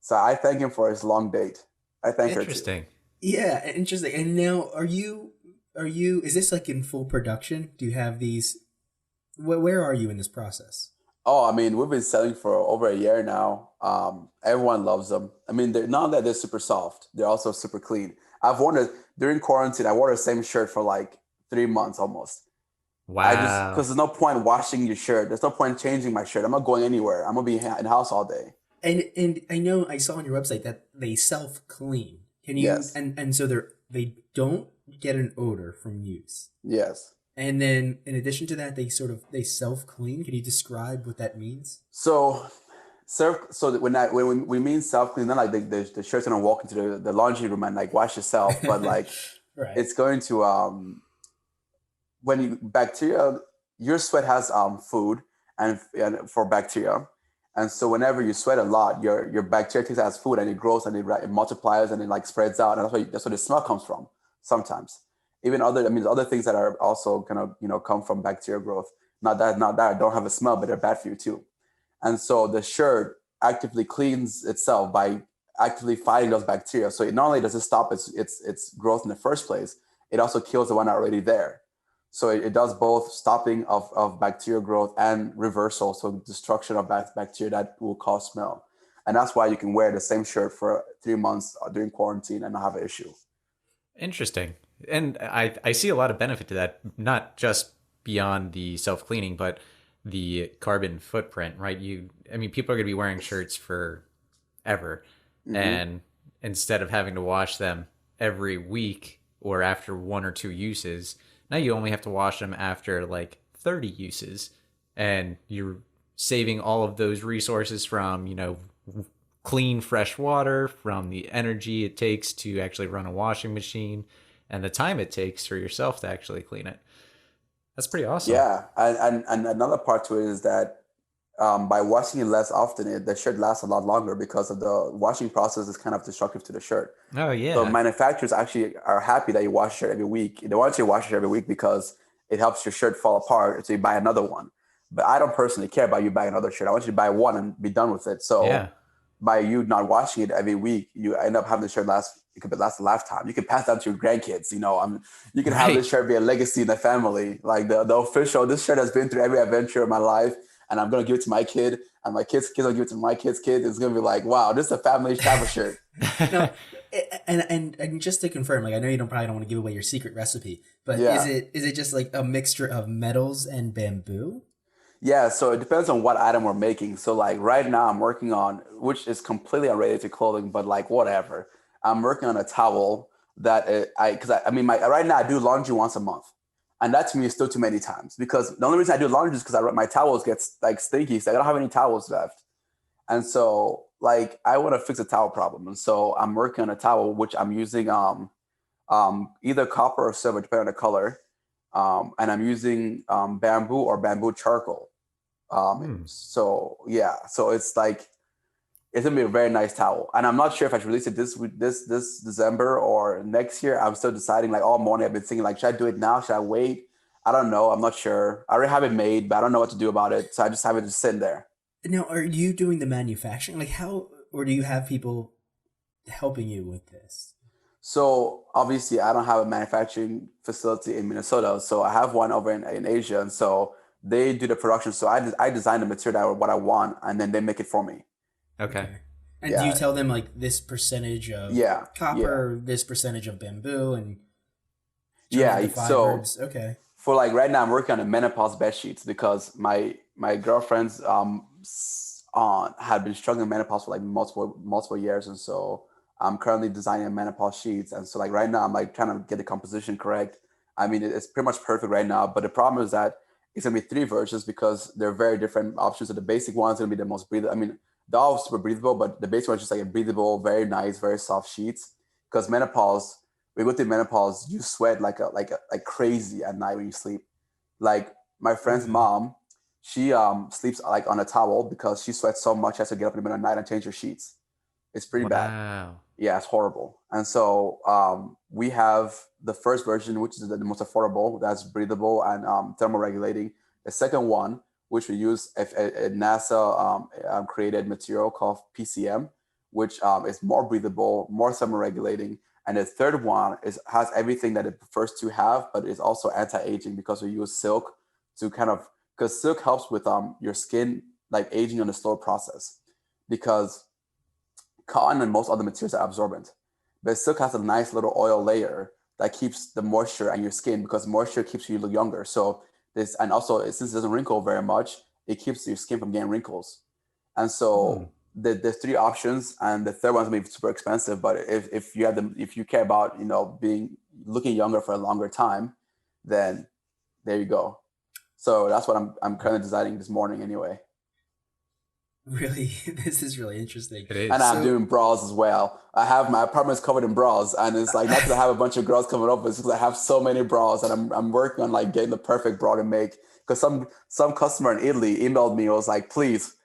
So I thank him for his long date. I thank her too. Interesting. Yeah, interesting. And now, are you? Is this like in full production? Do you have these? Where are you in this process? Oh, I mean, we've been selling for over a year now. Everyone loves them. I mean, not that they're super soft, they're also super clean. I've worn it during quarantine. I wore the same shirt for like 3 months almost. Wow. Because there's no point washing your shirt. There's no point changing my shirt. I'm not going anywhere. I'm gonna be in the house all day. And I know I saw on your website that they self-clean. Can you? Yes. And so they don't get an odor from use. Yes. And then in addition to that, they self-clean. Can you describe what that means? So when we mean self-clean, not like the shirt's gonna walk into the laundry room and like wash yourself, but like right. It's going to bacteria, your sweat has food and for bacteria. And so whenever you sweat a lot, your bacteria takes it as food, and it grows, and it multiplies, and it like spreads out, and that's where the smell comes from. Sometimes, even other things that are also kind of come from bacteria growth. Not that I don't have a smell, but they're bad for you too. And so the shirt actively cleans itself by actively fighting those bacteria. So it not only does it stop its growth in the first place, it also kills the one already there. So it does both stopping of bacterial growth and reversal, so destruction of bacteria that will cause smell. And that's why you can wear the same shirt for 3 months during quarantine and not have an issue. Interesting. And I see a lot of benefit to that, not just beyond the self-cleaning, but the carbon footprint, right? People are going to be wearing shirts forever. Mm-hmm. And instead of having to wash them every week or after 1 or 2 uses, now you only have to wash them after like 30 uses, and you're saving all of those resources from, clean fresh water, from the energy it takes to actually run a washing machine, and the time it takes for yourself to actually clean it. That's pretty awesome. Yeah, and another part to it is that by washing it less often, the shirt lasts a lot longer because of the washing process is kind of destructive to the shirt. Oh yeah. So manufacturers actually are happy that you wash your shirt every week. They want you to wash your shirt every week because it helps your shirt fall apart, so you buy another one. But I don't personally care about you buying another shirt. I want you to buy one and be done with it. So by you not washing it every week, you end up having the shirt last. It could last a lifetime. You can pass that to your grandkids. You can have this shirt be a legacy in the family. Like the official. This shirt has been through every adventure of my life, and I'm gonna give it to my kid, and my kid's will give it to my kid's kid. It's gonna be like, wow, this is a family travel shirt. No, and just to confirm, like I know you probably don't want to give away your secret recipe, but is it just like a mixture of metals and bamboo? Yeah, so it depends on what item we're making. So like right now I'm working on, which is completely unrelated to clothing, but like whatever. I'm working on a towel that right now I do laundry once a month. And that to me is still too many times, because the only reason I do laundry is because my towels get like stinky. So I don't have any towels left. And so like I want to fix a towel problem. And so I'm working on a towel, which I'm using either copper or silver, depending on the color. And I'm using bamboo or bamboo charcoal. So it's like, it's gonna be a very nice towel. And I'm not sure if I should release it this December or next year. I'm still deciding. Like all morning I've been thinking, like, should I do it now? Should I wait? I don't know. I'm not sure. I already have it made, but I don't know what to do about it. So I just have it just sitting there. Now, are you doing the manufacturing? Like how, or do you have people helping you with this? So obviously I don't have a manufacturing facility in Minnesota. So I have one over in Asia. And so they do the production. So I design the material what I want, and then they make it for me. Okay. And do you tell them like this percentage of copper, this percentage of bamboo, and so okay. For like right now, I'm working on the menopause bed sheets because my girlfriends had been struggling with menopause for like multiple years, and so I'm currently designing menopause sheets. And so like right now, I'm like trying to get the composition correct. I mean, it's pretty much perfect right now, but the problem is that it's gonna be 3 versions because they're very different options. So the basic one is gonna be the most breathable. I mean, they're all super breathable, but the basic one is just like a breathable, very nice, very soft sheets. Because menopause, when you go through menopause, you sweat like crazy at night when you sleep. Like my friend's mom, she sleeps like on a towel because she sweats so much, she has to get up in the middle of the night and change her sheets. It's pretty bad. Yeah, it's horrible. And so we have the first version, which is the most affordable, that's breathable and thermoregulating. The second one, which we use a NASA created material called PCM, which is more breathable, more thermoregulating. And the third one has everything that the first two have, but is also anti-aging because we use silk to because silk helps with your skin like aging on a slow process, because cotton and most other materials are absorbent. But silk has a nice little oil layer that keeps the moisture on your skin, because moisture keeps you look younger. So and also since it doesn't wrinkle very much, it keeps your skin from getting wrinkles. And so there's 3 options, and the third one's gonna be super expensive. But if you care about looking younger for a longer time, then there you go. So that's what I'm currently designing this morning anyway. Really, this is really interesting. It is. And I'm doing bras as well. I have my apartment's covered in bras, and it's like not because I have a bunch of girls coming over, it's because I have so many bras, and I'm working on like getting the perfect bra to make. Because some customer in Italy emailed me, and was like, please,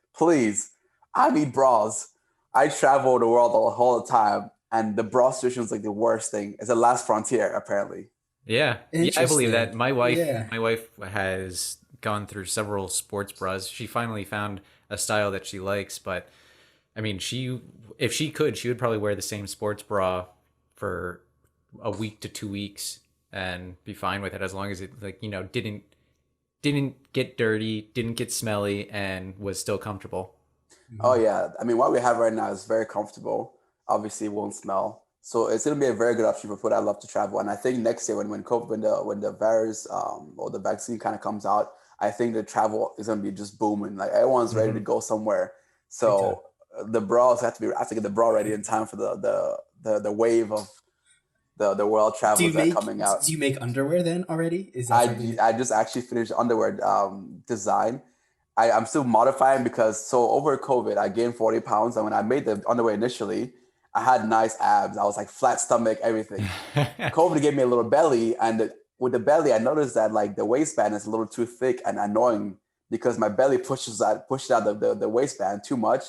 I need bras. I travel the world all the time, and the bra situation is like the worst thing. It's the last frontier, apparently. Yeah, I believe that. My wife has gone through several sports bras. She finally found a style that she likes, but I mean, if she could, she would probably wear the same sports bra for a week to 2 weeks and be fine with it, as long as it didn't get dirty, didn't get smelly, and was still comfortable. Oh yeah, I mean, what we have right now is very comfortable. Obviously, it won't smell, so it's gonna be a very good option for people that love to travel. And I think next year, when the virus or the vaccine kind of comes out, I think the travel is gonna be just booming. Like everyone's ready to go somewhere. So the bras have to get the bra ready in time for the wave of the world travels that are coming out. Do you make underwear then already? Is that something? I just actually finished underwear design. I'm still modifying because over COVID I gained 40 pounds, and when I made the underwear initially, I had nice abs. I was like flat stomach, everything. COVID gave me a little belly, and with the belly, I noticed that like the waistband is a little too thick and annoying because my belly pushed out the waistband too much.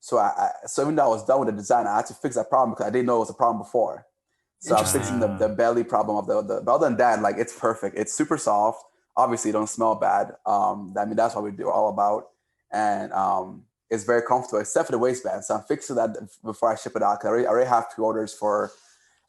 So so even though I was done with the design, I had to fix that problem because I didn't know it was a problem before. So I'm fixing the belly problem of the. But other than that, like it's perfect. It's super soft. Obviously, it don't smell bad. I mean, that's what we do all about, and it's very comfortable except for the waistband. So I'm fixing that before I ship it out. Cause I already have pre-orders for,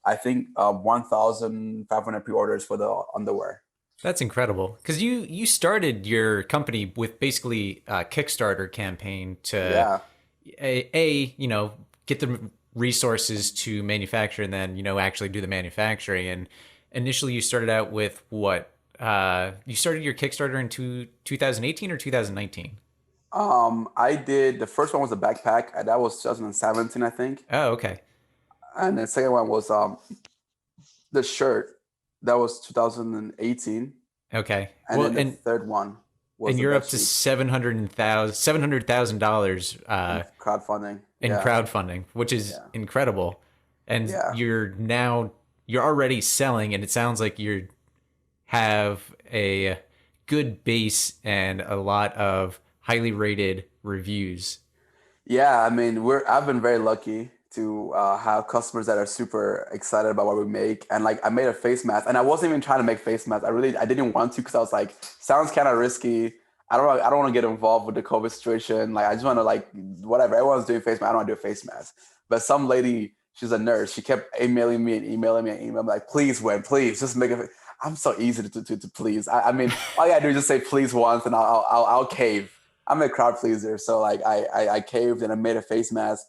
I think 1,500 pre-orders for the underwear. That's incredible because you started your company with basically a Kickstarter campaign to get the resources to manufacture and then actually do the manufacturing. And initially you started out with what? You started your Kickstarter in 2018 or 2019? I did, the first one was a backpack, and that was 2017, I think. Oh, okay. And the second one was the shirt. That was 2018. Okay. And then the third one was and you're up to $700,000 crowdfunding. Crowdfunding, which is incredible. And you're already selling, and it sounds like you have a good base and a lot of highly rated reviews. Yeah, I mean, I've been very lucky to have customers that are super excited about what we make. And like, I made a face mask, and I wasn't even trying to make face masks. I didn't want to because I was like, sounds kind of risky. I don't want to get involved with the COVID situation. Like, I just want to like, whatever. Everyone's doing face mask. I don't want to do a face mask. But some lady, she's a nurse. She kept emailing me. I'm like, please, Wen, please just make it. I'm so easy to please. I mean, all you gotta do is just say please once, and I'll cave. I'm a crowd pleaser, so like I caved and I made a face mask.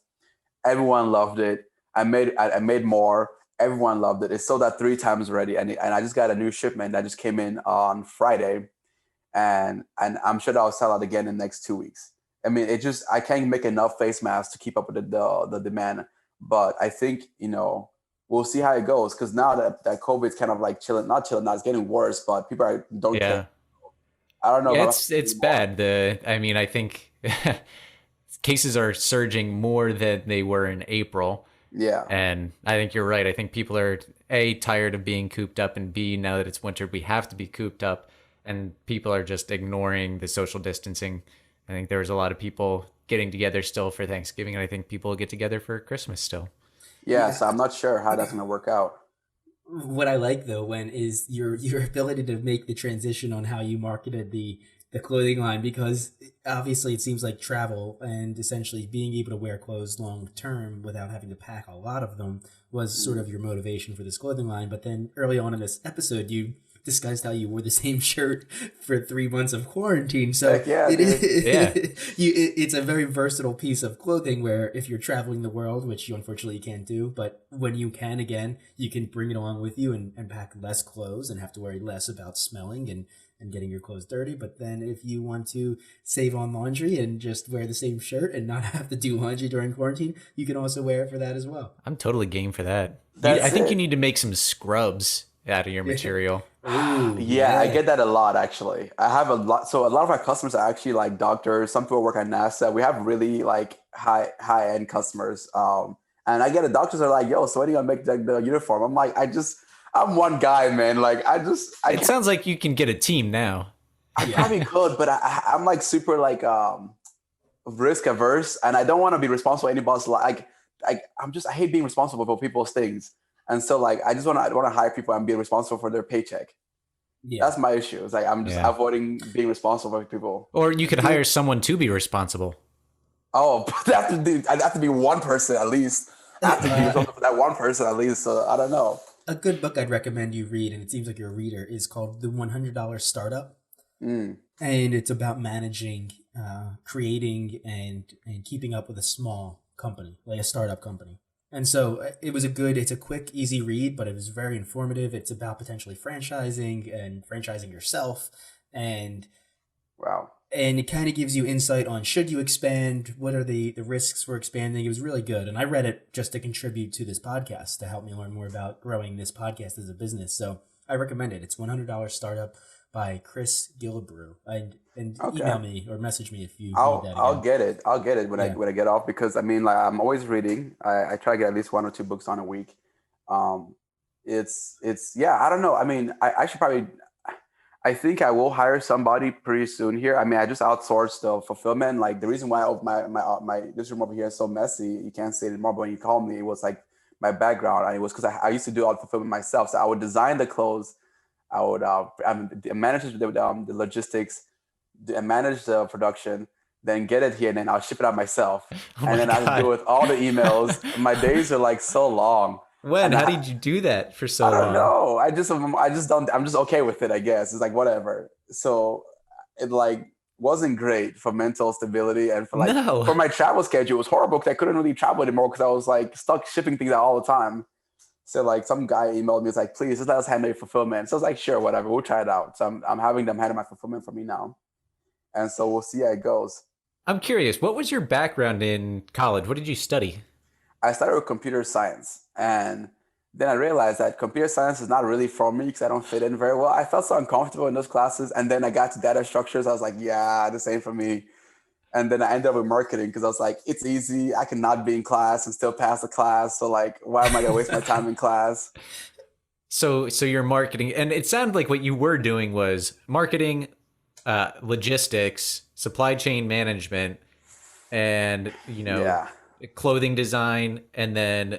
Everyone loved it. I made more. Everyone loved it. It sold out 3 times already, and I just got a new shipment that just came in on Friday, and I'm sure that will sell out again in the next 2 weeks. I mean, I can't make enough face masks to keep up with the demand, but I think we'll see how it goes, because now that COVID's kind of like not chilling now, it's getting worse, but people don't care. I don't know. Yeah, it's bad. I think cases are surging more than they were in April. Yeah. And I think you're right. I think people are A, tired of being cooped up, and B, now that it's winter, we have to be cooped up, and people are just ignoring the social distancing. I think there's a lot of people getting together still for Thanksgiving, and I think people will get together for Christmas still. Yeah, so I'm not sure how that's going to work out. What I like though, Wen, is your ability to make the transition on how you marketed the clothing line, because obviously it seems like travel and essentially being able to wear clothes long term without having to pack a lot of them was sort of your motivation for this clothing line. But then early on in this episode, you discussed how you wore the same shirt for 3 months of quarantine. So it's a very versatile piece of clothing where if you're traveling the world, which you unfortunately can't do, but when you can again, you can bring it along with you and pack less clothes and have to worry less about smelling and getting your clothes dirty. But then if you want to save on laundry and just wear the same shirt and not have to do laundry during quarantine, you can also wear it for that as well. I'm totally game for that. I think you need to make some scrubs out of your material. Ooh, I get that a lot, actually. I have a lot. So a lot of our customers are actually like doctors. Some people work at NASA. We have really like high end customers. And I get it. Doctors are like, yo, so when are you gonna make the uniform? I'm like, I'm one guy, man. Like it sounds like you can get a team now. I probably could, but I'm like super like risk averse, and I don't want to be responsible for anybody's I hate being responsible for people's things. And so like I want to hire people and be responsible for their paycheck. Yeah. That's my issue. It's like I'm just avoiding being responsible for people. Or you could hire someone to be responsible. Oh, I'd have to be one person at least. I have to be responsible for that one person at least. So I don't know. A good book I'd recommend you read, and it seems like you're a reader, is called The $100 Startup. And it's about managing, creating, and keeping up with a small company, like a startup company. And so it's a quick, easy read, but it was very informative. It's about potentially franchising and franchising yourself. And wow, and it kind of gives you insight on should you expand, what are the risks for expanding. It was really good, and I read it just to contribute to this podcast to help me learn more about growing this podcast as a business. So I recommend it. It's $100 startup by Chris Gillibrew. And email me or message me if you need that again. I'll get it. I'll get it when I get off, because I mean, like, I'm always reading. I try to get at least 1 or 2 books on a week. It's I don't know. I mean, I should probably. I think I will hire somebody pretty soon here. I mean, I just outsourced the fulfillment. Like, the reason why my this room over here is so messy, you can't see it anymore, but when you called me, it was like my background. And it was because I used to do all the fulfillment myself. So I would design the clothes. I would manage the logistics, manage the production, then get it here, and then I'll ship it out myself. And then I would do with all the emails. My days are like so long. How did you do that for so long? I don't know. I just don't. I'm just okay with it, I guess. It's like whatever. So it like wasn't great for mental stability, and for for my travel schedule, it was horrible because I couldn't really travel anymore because I was like stuck shipping things out all the time. So like some guy emailed me, it's like, please just let us handle your fulfillment. So I was like, sure, whatever, we'll try it out. So I'm having them handle my fulfillment for me now, and so we'll see how it goes. I'm curious, what was your background in college? What did you study? I started with computer science, and then I realized that computer science is not really for me because I don't fit in very well. I felt so uncomfortable in those classes, and then I got to data structures. I was like, yeah, this ain't for me. And then I ended up with marketing because I was like, it's easy. I can not be in class and still pass the class. So like, why am I gonna waste my time in class? So you're marketing, and it sounded like what you were doing was marketing, logistics, supply chain management, and clothing design, and then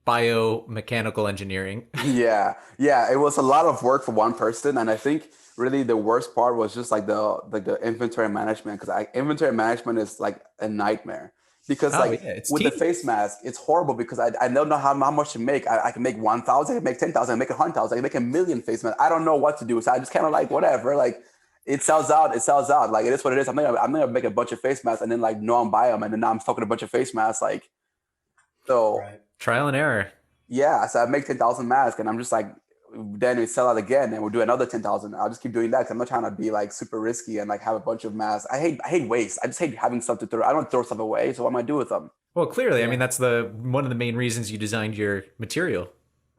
biomechanical engineering. yeah, it was a lot of work for one person, and I think really the worst part was just like the inventory management, because inventory management is like a nightmare, because with the face mask it's horrible because I don't know how much to make. I can make 1,000, I can make 10,000, I can make 100,000, I can make 1,000,000 face masks. I don't know what to do, so I just kind of like whatever, like it sells out, like it is what it is. I'm gonna make a bunch of face masks and then like no one buy them, and then now I'm stuck with a bunch of face masks, like so. Right. Trial and error. Yeah, so I make 10,000 masks, and I'm just like, then we sell out again, and we'll do another 10,000. I'll just keep doing that because I'm not trying to be like super risky and like have a bunch of masks. I hate waste. I just hate having stuff to throw. I don't throw stuff away, so what am I do with them? Well, clearly, I mean that's one of the main reasons you designed your material.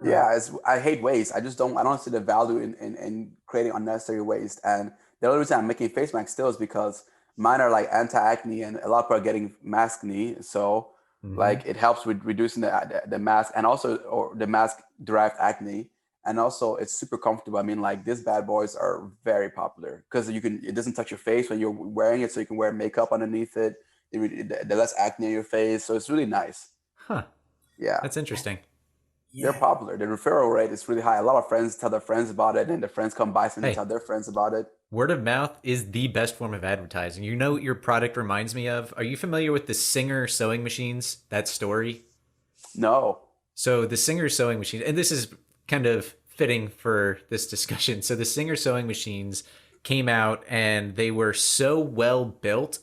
Yeah, I hate waste. I don't see the value in creating unnecessary waste. And the only reason I'm making face masks still is because mine are like anti-acne, and a lot of people are getting maskne, so. Mm-hmm. Like it helps with reducing the mask, and also or the mask derived acne, and also it's super comfortable. I mean, like these bad boys are very popular because it doesn't touch your face when you're wearing it, so you can wear makeup underneath it. The less acne on your face, so it's really nice. Huh? Yeah, that's interesting. They're popular. The referral rate is really high. A lot of friends tell their friends about it, and their friends come by and tell their friends about it. Word of mouth is the best form of advertising. You know what your product reminds me of? Are you familiar with the Singer sewing machines? That story? No. So the Singer sewing machine, and this is kind of fitting for this discussion. So the Singer sewing machines came out, and they were so well built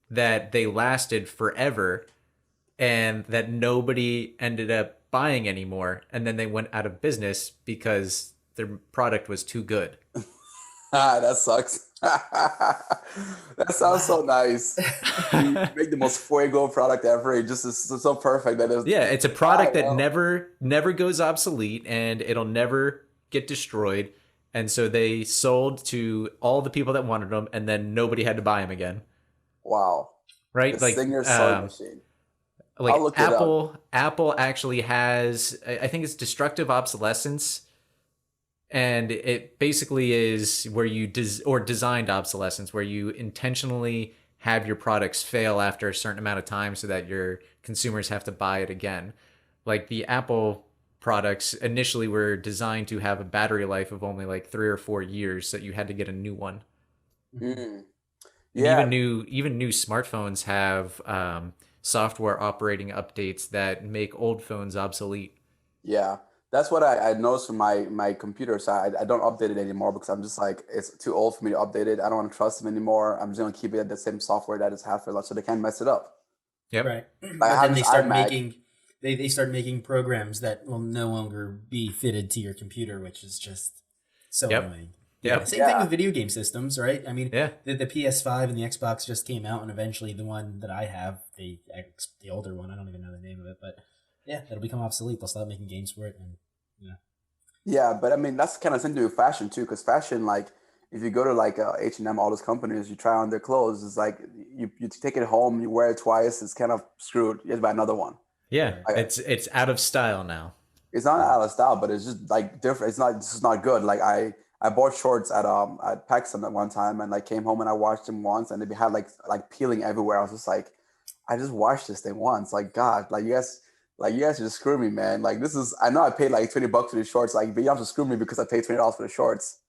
that they lasted forever, and that nobody ended up buying anymore, and then they went out of business because their product was too good. That sucks. That sounds so nice. You make the most fuego product ever. It just is so perfect that it's a product that never goes obsolete, and it'll never get destroyed. And so they sold to all the people that wanted them, and then nobody had to buy them again. Wow. Right? The Singer sewing machine. Like Apple actually has, I think it's destructive obsolescence, and it basically is where you designed obsolescence, where you intentionally have your products fail after a certain amount of time so that your consumers have to buy it again. Like the Apple products initially were designed to have a battery life of only like 3 or 4 years, so you had to get a new one. Mm. Yeah. Even new smartphones have software operating updates that make old phones obsolete. Yeah, that's what I noticed from my computer. So I don't update it anymore because I'm just like, it's too old for me to update it. I don't want to trust them anymore. I'm just going to keep it at the same software that it's had for a lot, so they can't mess it up. Yep. Right. But then they start making programs that will no longer be fitted to your computer, which is just so annoying. Yep. Same thing with video game systems, right? I mean, Yeah. the PS5 and the Xbox just came out, and eventually the one that I have, the older one, I don't even know the name of it, but yeah, it'll become obsolete. They'll stop making games for it, and Yeah, but I mean that's kind of something to do with fashion too, because fashion, like if you go to like H&M, all those companies, you try on their clothes, it's like you take it home, you wear it twice, it's kind of screwed. You have to buy another one. Yeah. Like, It's out of style now. it's not out of style, but it's just like different. It's just not good. Like I bought shorts at Paxson at one time, and like came home and I washed them once, and they had like peeling everywhere. I was just like, I just washed this thing once. Like God, like you guys are just screwing me, man. Like this is, I know I paid like $20 for these shorts, like, but you have to screw me because I paid $20 for the shorts.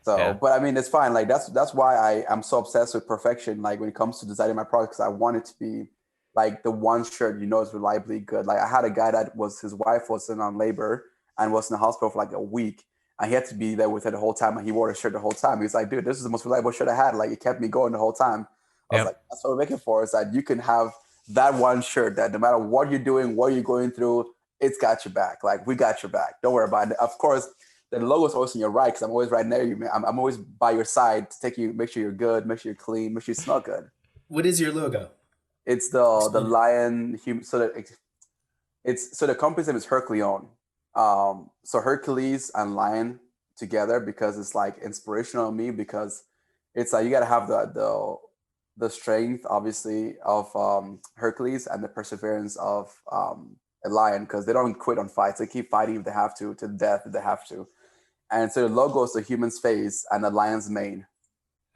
So, Yeah. but I mean, it's fine. Like that's why I am so obsessed with perfection. Like when it comes to designing my product, because I want it to be like the one shirt is reliably good. Like I had a guy that his wife was in on labor and was in the hospital for like a week, and he had to be there with her the whole time, and he wore the shirt the whole time. He was like, dude, this is the most reliable shirt I had. Like it kept me going the whole time. I was like, that's what we're making for, is that you can have that one shirt that no matter what you're doing, what you're going through, it's got your back. Like we got your back. Don't worry about it. Of course, the logo's always on your right, because I'm always right near you, man. I'm always by your side to take you, make sure you're good, make sure you're clean, make sure you smell good. What is your logo? It's the lion. So the company's name is HercLeon. So Hercules and lion together, because it's like inspirational to me, because it's like you gotta have the strength, obviously, of Hercules, and the perseverance of a lion, because they don't quit on fights. They keep fighting if they have to death if they have to. And so the logo is the human's face and the lion's mane.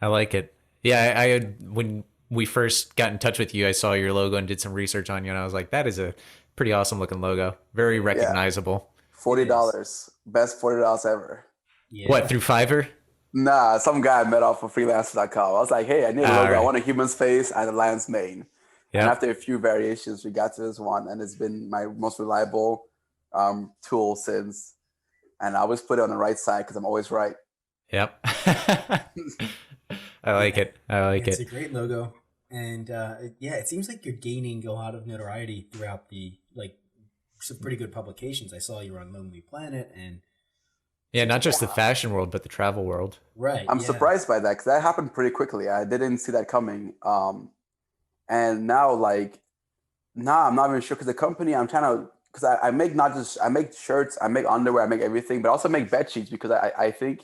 I like it. Yeah, I had, when we first got in touch with you, I saw your logo and did some research on you, and I was like, that is a pretty awesome looking logo. Very recognizable. $40. Best $40 ever. Yeah. What, through Fiverr? Nah, some guy I met off of freelancer.com. I was like, hey, I need a logo. Right. I want a human's face and a lion's mane. Yep. And after a few variations, we got to this one, and it's been my most reliable tool since. And I always put it on the right side because I'm always right. Yep. I like it. It's a great logo. And it seems like you're gaining a lot of notoriety throughout some pretty good publications. I saw you were on Lonely Planet and not just the fashion world, but the travel world. Right. I'm surprised by that, because that happened pretty quickly. I didn't see that coming. And now, I'm not even sure, because the company I'm trying to, because I make shirts, I make underwear, I make everything, but I also make bed sheets, because I think,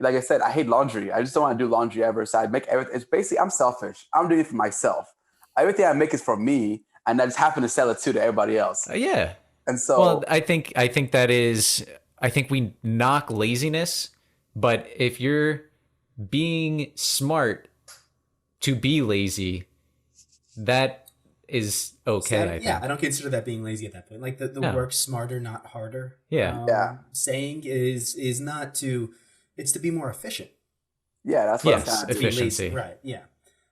like I said, I hate laundry. I just don't want to do laundry ever. So I make everything. It's basically, I'm selfish. I'm doing it for myself. Everything I make is for me, and I just happen to sell it too to everybody else. Yeah. And so, well, I think we knock laziness, but if you're being smart to be lazy, that is okay. I don't consider that being lazy at that point. Like the work smarter, not harder. Saying is not to, it's to be more efficient. Yeah, that's what I'm saying. Efficiency. Right. Yeah.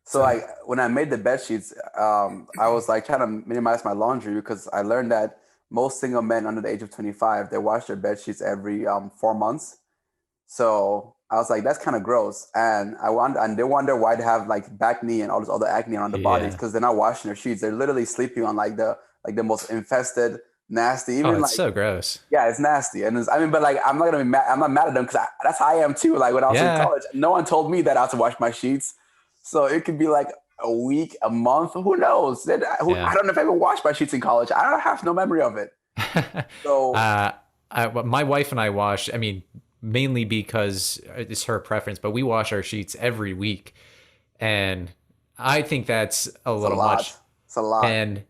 So when I made the bed sheets, I was like trying to minimize my laundry, because I learned that most single men under the age of 25, they wash their bed sheets every 4 months. So I was like, that's kind of gross. And they wonder why they have like back knee and all this other acne on the bodies, because they're not washing their sheets. They're literally sleeping on like the most infested, nasty. Even it's so gross. Yeah, it's nasty. And but like, I'm not gonna be mad. I'm not mad at them, because that's how I am too. Like when I was in college, no one told me that I had to wash my sheets. So it could be like a week, a month, who knows? I don't know if I ever washed my sheets in college. I don't have no memory of it. So my wife and I wash, mainly because it's her preference, but we wash our sheets every week. And I think that's a little much. It's a lot. And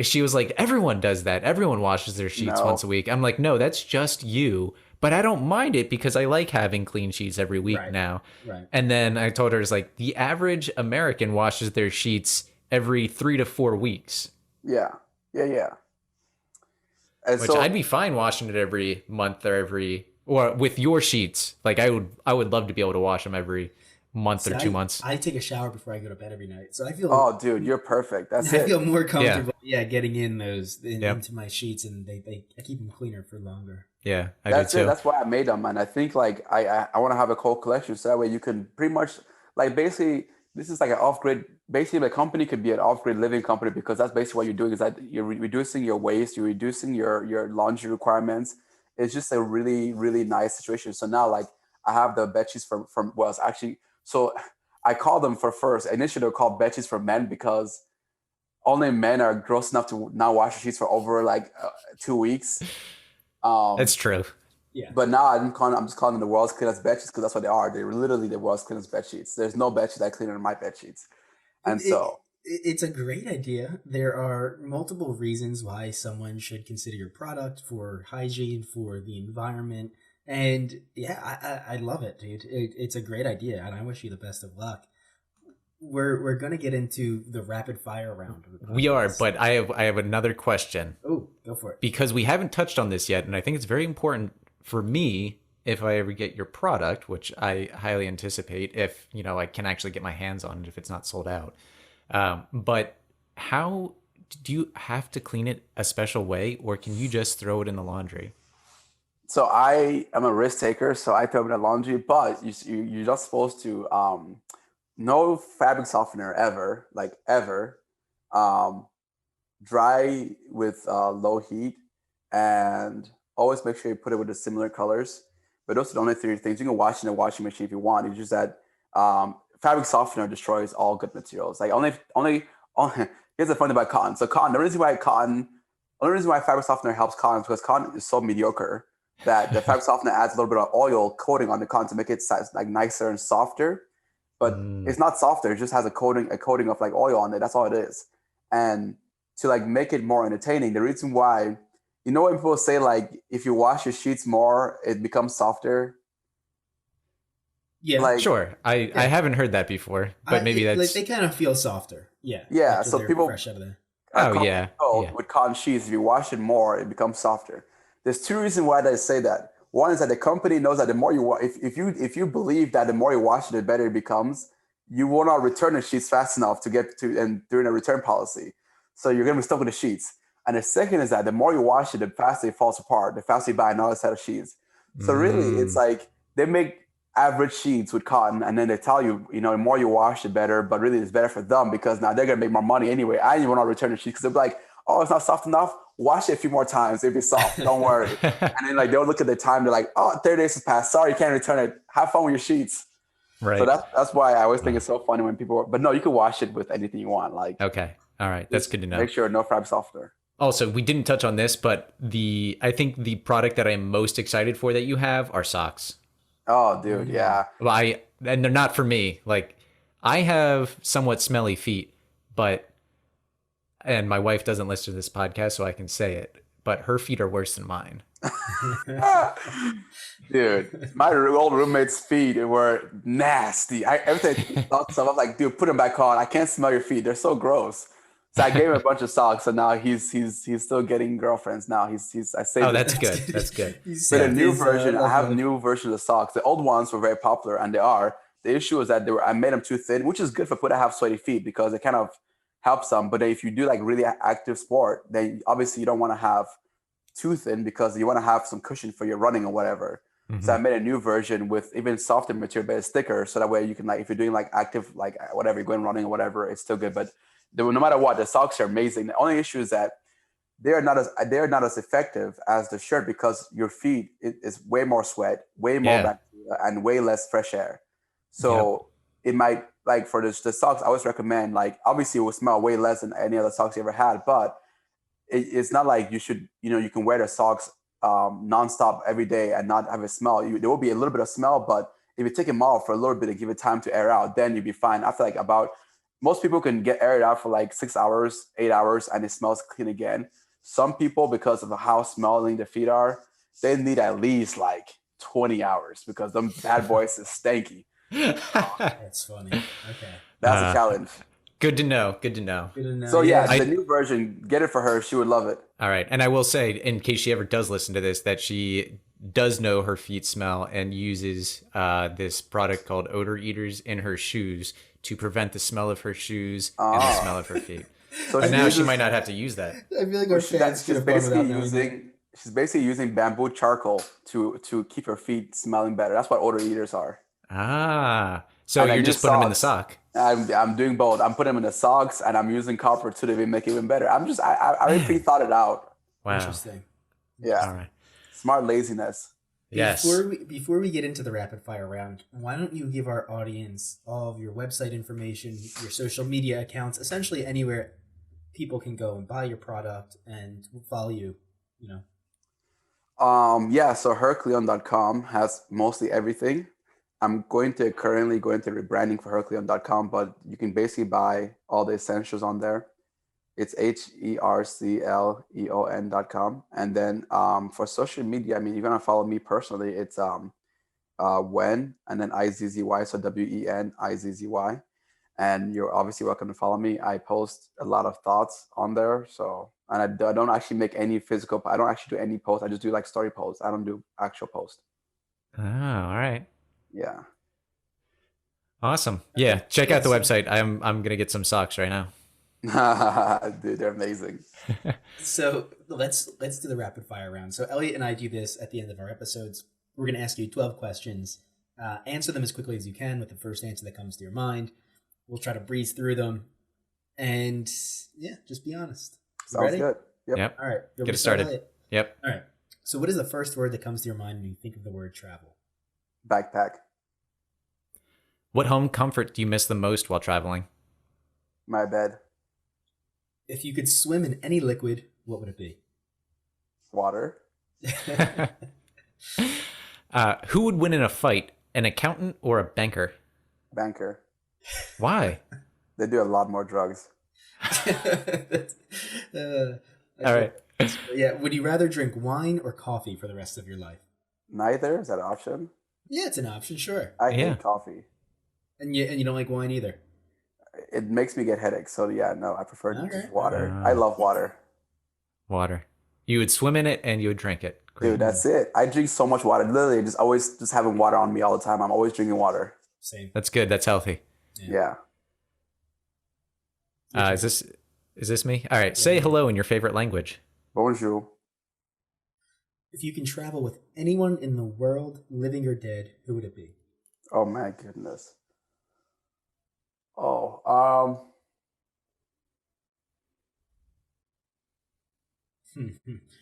she was like, everyone does that. Everyone washes their sheets once a week. I'm like, no, that's just you. But I don't mind it, because I like having clean sheets every week now. Right. And then I told her, it's like, the average American washes their sheets every 3 to 4 weeks. Yeah. And which I'd be fine washing it every month or with your sheets. Like I would love to be able to wash them every month or 2 months. I take a shower before I go to bed every night. So I feel oh dude, you're perfect. I feel more comfortable getting in those into my sheets, and I keep them cleaner for longer. Yeah, I do too. That's why I made them, and I think like I want to have a whole collection, so that way you can pretty much like basically this is like an off-grid. Basically, the company could be an off-grid living company, because that's basically what you're doing, is that you're reducing your waste, you're reducing your laundry requirements. It's just a really, really nice situation. So now, like, I have the bed sheets from well, it's actually, so I call them for first. Initially, they were called bed sheets for men because only men are gross enough to not wash their sheets for over like 2 weeks. That's true. Yeah. But now I'm just calling them the world's cleanest bed sheets because that's what they are. They're literally the world's cleanest bed sheets. There's no bed sheet that cleaner than my bed sheets. And it's a great idea. There are multiple reasons why someone should consider your product for hygiene, for the environment. And yeah, I love it, dude. It's a great idea, and I wish you the best of luck. We're gonna get into the rapid fire round. We are, but I have another question. Oh, go for it. Because we haven't touched on this yet, and I think it's very important for me if I ever get your product, which I highly anticipate if, I can actually get my hands on it if it's not sold out. But how do you have to clean it a special way, or can you just throw it in the laundry? So I am a risk taker, so I throw it in the laundry, but you're not supposed to, no fabric softener ever, like ever, dry with low heat, and always make sure you put it with the similar colors. But those are the only 3 things. You can wash in a washing machine if you want. It's just that fabric softener destroys all good materials. Like only here's the funny thing about cotton. So cotton, the only reason why fabric softener helps cotton is because cotton is so mediocre that the fabric softener adds a little bit of oil coating on the cotton to make it like nicer and softer. But it's not softer. It just has a coating of like oil on it. That's all it is. And to like make it more entertaining, the reason why, when people say like if you wash your sheets more, it becomes softer. Yeah, like, sure. I haven't heard that before, but maybe that's like they kind of feel softer. Yeah. Yeah. So people fresh out of there. With cotton sheets, if you wash it more, it becomes softer. There's 2 reasons why they say that. One is that the company knows that the more you if you believe that the more you wash it, the better it becomes, you will not return the sheets fast enough to get to and during a return policy. So you're gonna be stuck with the sheets. And the second is that the more you wash it, the faster it falls apart, the faster you buy another set of sheets. So really, it's like they make average sheets with cotton, and then they tell you, the more you wash, the better. But really, it's better for them because now they're gonna make more money anyway. And you will not return the sheets because they'll be like, oh, it's not soft enough. Wash it a few more times. It'll be soft. Don't worry. And then like they'll look at the time. They're like, oh, 30 days has passed. Sorry, you can't return it. Have fun with your sheets. Right. So that's why I always think it's so funny when people. But no, you can wash it with anything you want. Like okay, all right, that's good to know. Make sure no fabric softener. Also, we didn't touch on this, but I think the product that I'm most excited for that you have are socks. Oh, dude, yeah. Well, and they're not for me. Like, I have somewhat smelly feet, and my wife doesn't listen to this podcast, so I can say it, but her feet are worse than mine. Dude, my old roommate's feet were nasty. Every time I thought so, I'm like, dude, put them back on. I can't smell your feet. They're so gross. So I gave him a bunch of socks, and now he's still getting girlfriends. Now he's I saved. Oh, that's good. That's good. But a new version, I have a new version of the socks. The old ones were very popular, and they are. The issue is that I made them too thin, which is good for people that have sweaty feet because it kind of helps them. But if you do like really active sport, then obviously you don't want to have too thin because you want to have some cushion for your running or whatever. Mm-hmm. So I made a new version with even softer material, but it's thicker, so that way you can like if you're doing like active like whatever, you're going running or whatever, it's still good. But no matter what, the socks are amazing. The only issue is that they're not as effective as the shirt because your feet is way more sweat, way more bacteria, and way less fresh air. So it might like for the socks, I always recommend like obviously it will smell way less than any other socks you ever had, but it's not like you should you can wear the socks nonstop every day and not have a smell. There will be a little bit of smell, but if you take them off for a little bit and give it time to air out, then you'll be fine. After like most people can get aired out for like 6 hours, 8 hours, and it smells clean again. Some people, because of how smelling their feet are, they need at least like 20 hours because them bad boys is stanky. That's funny. Okay. That's a challenge. Good to know. Good to know. So the new version, get it for her. She would love it. All right. And I will say, in case she ever does listen to this, that she does know her feet smell and uses this product called Odor Eaters in her shoes to prevent the smell of her shoes and the smell of her feet. So now she might not have to use that. I feel like our fans she's basically using bamboo charcoal to keep her feet smelling better. That's what Odor Eaters are. Ah, so you're just putting them in the sock. I'm doing both. I'm putting them in the socks, and I'm using copper too to make it even better. I already pre-thought it out. Wow. Interesting. Yeah. All right. Smart laziness. Yes. Before we get into the rapid fire round, why don't you give our audience all of your website information, your social media accounts, essentially anywhere people can go and buy your product and follow you, Yeah, so HercLeon.com has mostly everything. I'm currently going to rebranding for HercLeon.com, but you can basically buy all the essentials on there. It's HercLeon.com. And then for social media, I mean, you're gonna follow me personally. It's Wen and then IZZY, so WENIZZY. And you're obviously welcome to follow me. I post a lot of thoughts on there. So, and I don't actually make any physical. I don't actually do any posts. I just do like story posts. I don't do actual posts. Oh, all right. Yeah. Awesome. Yeah, check out the website. I'm gonna get some socks right now. Dude, they're amazing. So let's do the rapid fire round. So Elliot and I do this at the end of our episodes. We're going to ask you 12 questions. Answer them as quickly as you can with the first answer that comes to your mind. We'll try to breeze through them. And yeah, just be honest. Sounds Ready? good. Yep. All right. Get it started. Elliot? Yep. All right. So what is the first word that comes to your mind when you think of the word travel? Backpack. What home comfort do you miss the most while traveling? My bed. If you could swim in any liquid, what would it be? Water. Who would win in a fight, an accountant or a banker? Banker. Why? They do a lot more drugs. All right. Yeah. Would you rather drink wine or coffee for the rest of your life? Neither? Is that an option? Yeah, it's an option, sure. I hate coffee. And you don't like wine either? It makes me get headaches. So yeah, no, I prefer just water. Ah. I love water. Water. You would swim in it and you would drink it. Great. Dude, that's it. I drink so much water. Literally, just having water on me all the time. I'm always drinking water. Same. That's good. That's healthy. Yeah. Is this me? All right. Say hello in your favorite language. Bonjour. If you can travel with anyone in the world, living or dead, who would it be? Oh my goodness. Oh,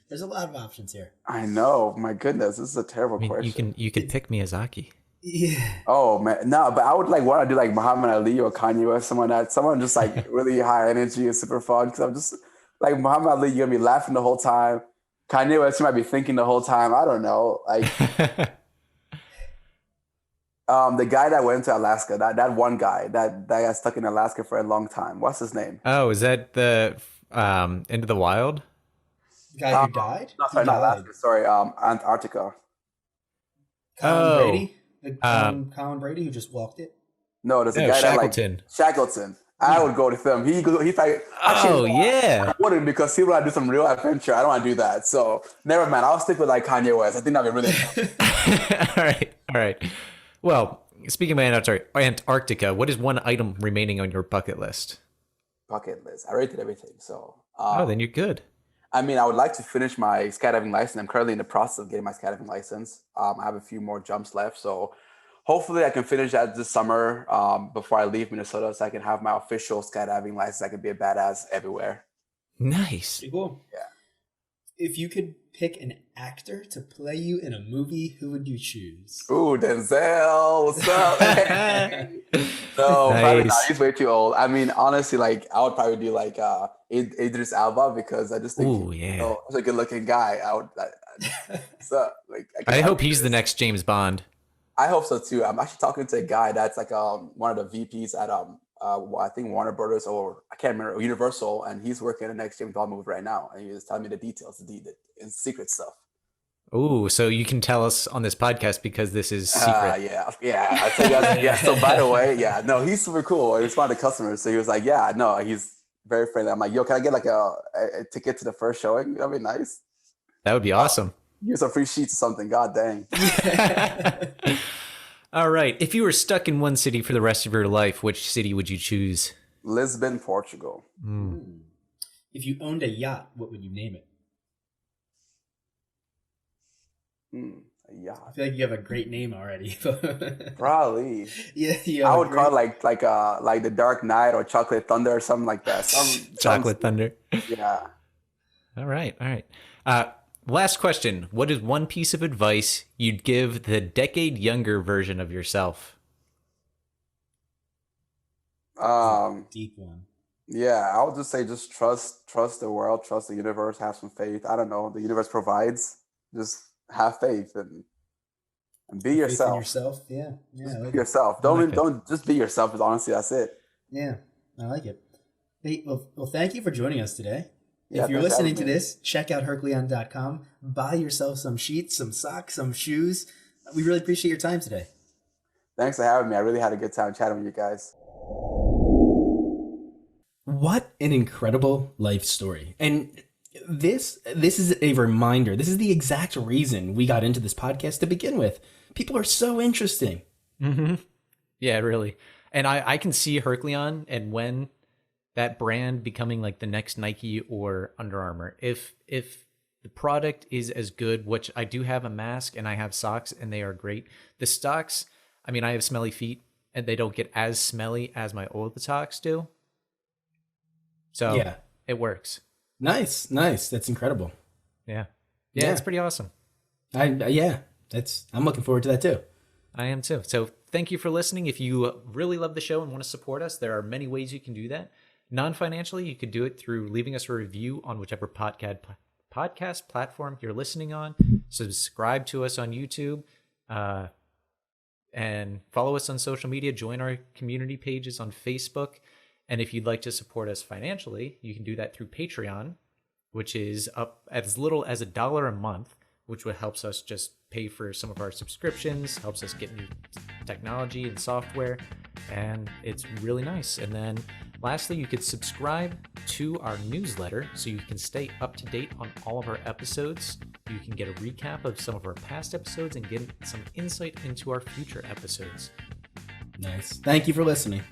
There's a lot of options here. I know. My goodness, this is a terrible question. You can pick Miyazaki. Yeah. Oh man, no, but I would want to do like Muhammad Ali or Kanye West, someone just like really high energy and super fun. Because I'm just like Muhammad Ali, you're gonna be laughing the whole time. Kanye West, you might be thinking the whole time. I don't know, like the guy that went to Alaska, that one guy that got stuck in Alaska for a long time. What's his name? Oh, is that the Into the Wild? The guy who died? No, sorry, not Alaska. Sorry, Antarctica. Colin Brady? Colin Brady who just walked it? No, there's a guy Shackleton. Shackleton. I would go with him. He's like, yeah. I wouldn't, because he want to do some real adventure. I don't want to do that. So never mind. I'll stick with like Kanye West. I think that'd be really All right. Well, speaking of Antarctica, what is one item remaining on your bucket list? Bucket list. I rated everything. So then you're good. I mean, I would like to finish my skydiving license. I'm currently in the process of getting my skydiving license. I have a few more jumps left. So hopefully I can finish that this summer before I leave Minnesota, so I can have my official skydiving license. I can be a badass everywhere. Nice. Pretty cool. Yeah. If you could pick an actor to play you in a movie, who would you choose? Ooh, Denzel. What's up? No, Nice. probably not. He's way too old. I mean, honestly, like I would probably do like Idris Elba, because I just think he's a good looking guy. I hope he's the next James Bond. I hope so too. I'm actually talking to a guy that's like one of the VPs at I think Warner Brothers, or I can't remember, Universal, and he's working on the next James Bond movie right now, and he was telling me the details, the secret stuff. Ooh, so you can tell us on this podcast because this is secret. Yeah. I'll tell you guys. Yeah. So by the way, he's super cool. I responded to customers, so he was like, he's very friendly. I'm like, yo, can I get like a ticket to the first showing? That'd be nice. That would be awesome. Use some free sheets or something. God dang. All right. If you were stuck in one city for the rest of your life, which city would you choose? Lisbon, Portugal. If you owned a yacht, what would you name it? A yacht. I feel like you have a great name already. Probably. Yeah. I would call it like the Dark Knight or Chocolate Thunder or something like that. Chocolate Thunder. Yeah. All right. last question. What is one piece of advice you'd give the decade younger version of yourself? Deep one. Yeah, I would just say just trust the world, trust the universe, have some faith. I don't know, the universe provides. Just have faith and be Faith in yourself. yourself. Yeah. Yeah. Just I like be it. yourself. Don't just be yourself. Because honestly, that's it. Yeah. I like it. Hey, well, thank you for joining us today. Yeah, If you're thanks for listening to having me. this, check out HercLeon.com. Buy yourself some sheets, some socks, some shoes. We really appreciate your time today. Thanks for having me. I really had a good time chatting with you guys. What an incredible life story. And this is a reminder. This is the exact reason we got into this podcast to begin with. People are so interesting. Mm-hmm. Yeah, really. And I can see HercLeon and Wen, that brand becoming like the next Nike or Under Armour. If the product is as good, which I do have a mask and I have socks and they are great. The socks, I mean, I have smelly feet and they don't get as smelly as my old socks do. So Yeah. it works. Nice. That's incredible. Yeah, Yeah. it's pretty awesome. I'm looking forward to that too. I am too. So thank you for listening. If you really love the show and want to support us, there are many ways you can do that. Non-financially, you could do it through leaving us a review on whichever podcast platform you're listening on. Subscribe to us on YouTube, and follow us on social media. Join our community pages on Facebook. And if you'd like to support us financially, you can do that through Patreon, which is up as little as $1 a month, which helps us just pay for some of our subscriptions, helps us get new technology and software, and it's really nice. And then lastly, you could subscribe to our newsletter so you can stay up to date on all of our episodes. You can get a recap of some of our past episodes and get some insight into our future episodes. Nice. Thank you for listening.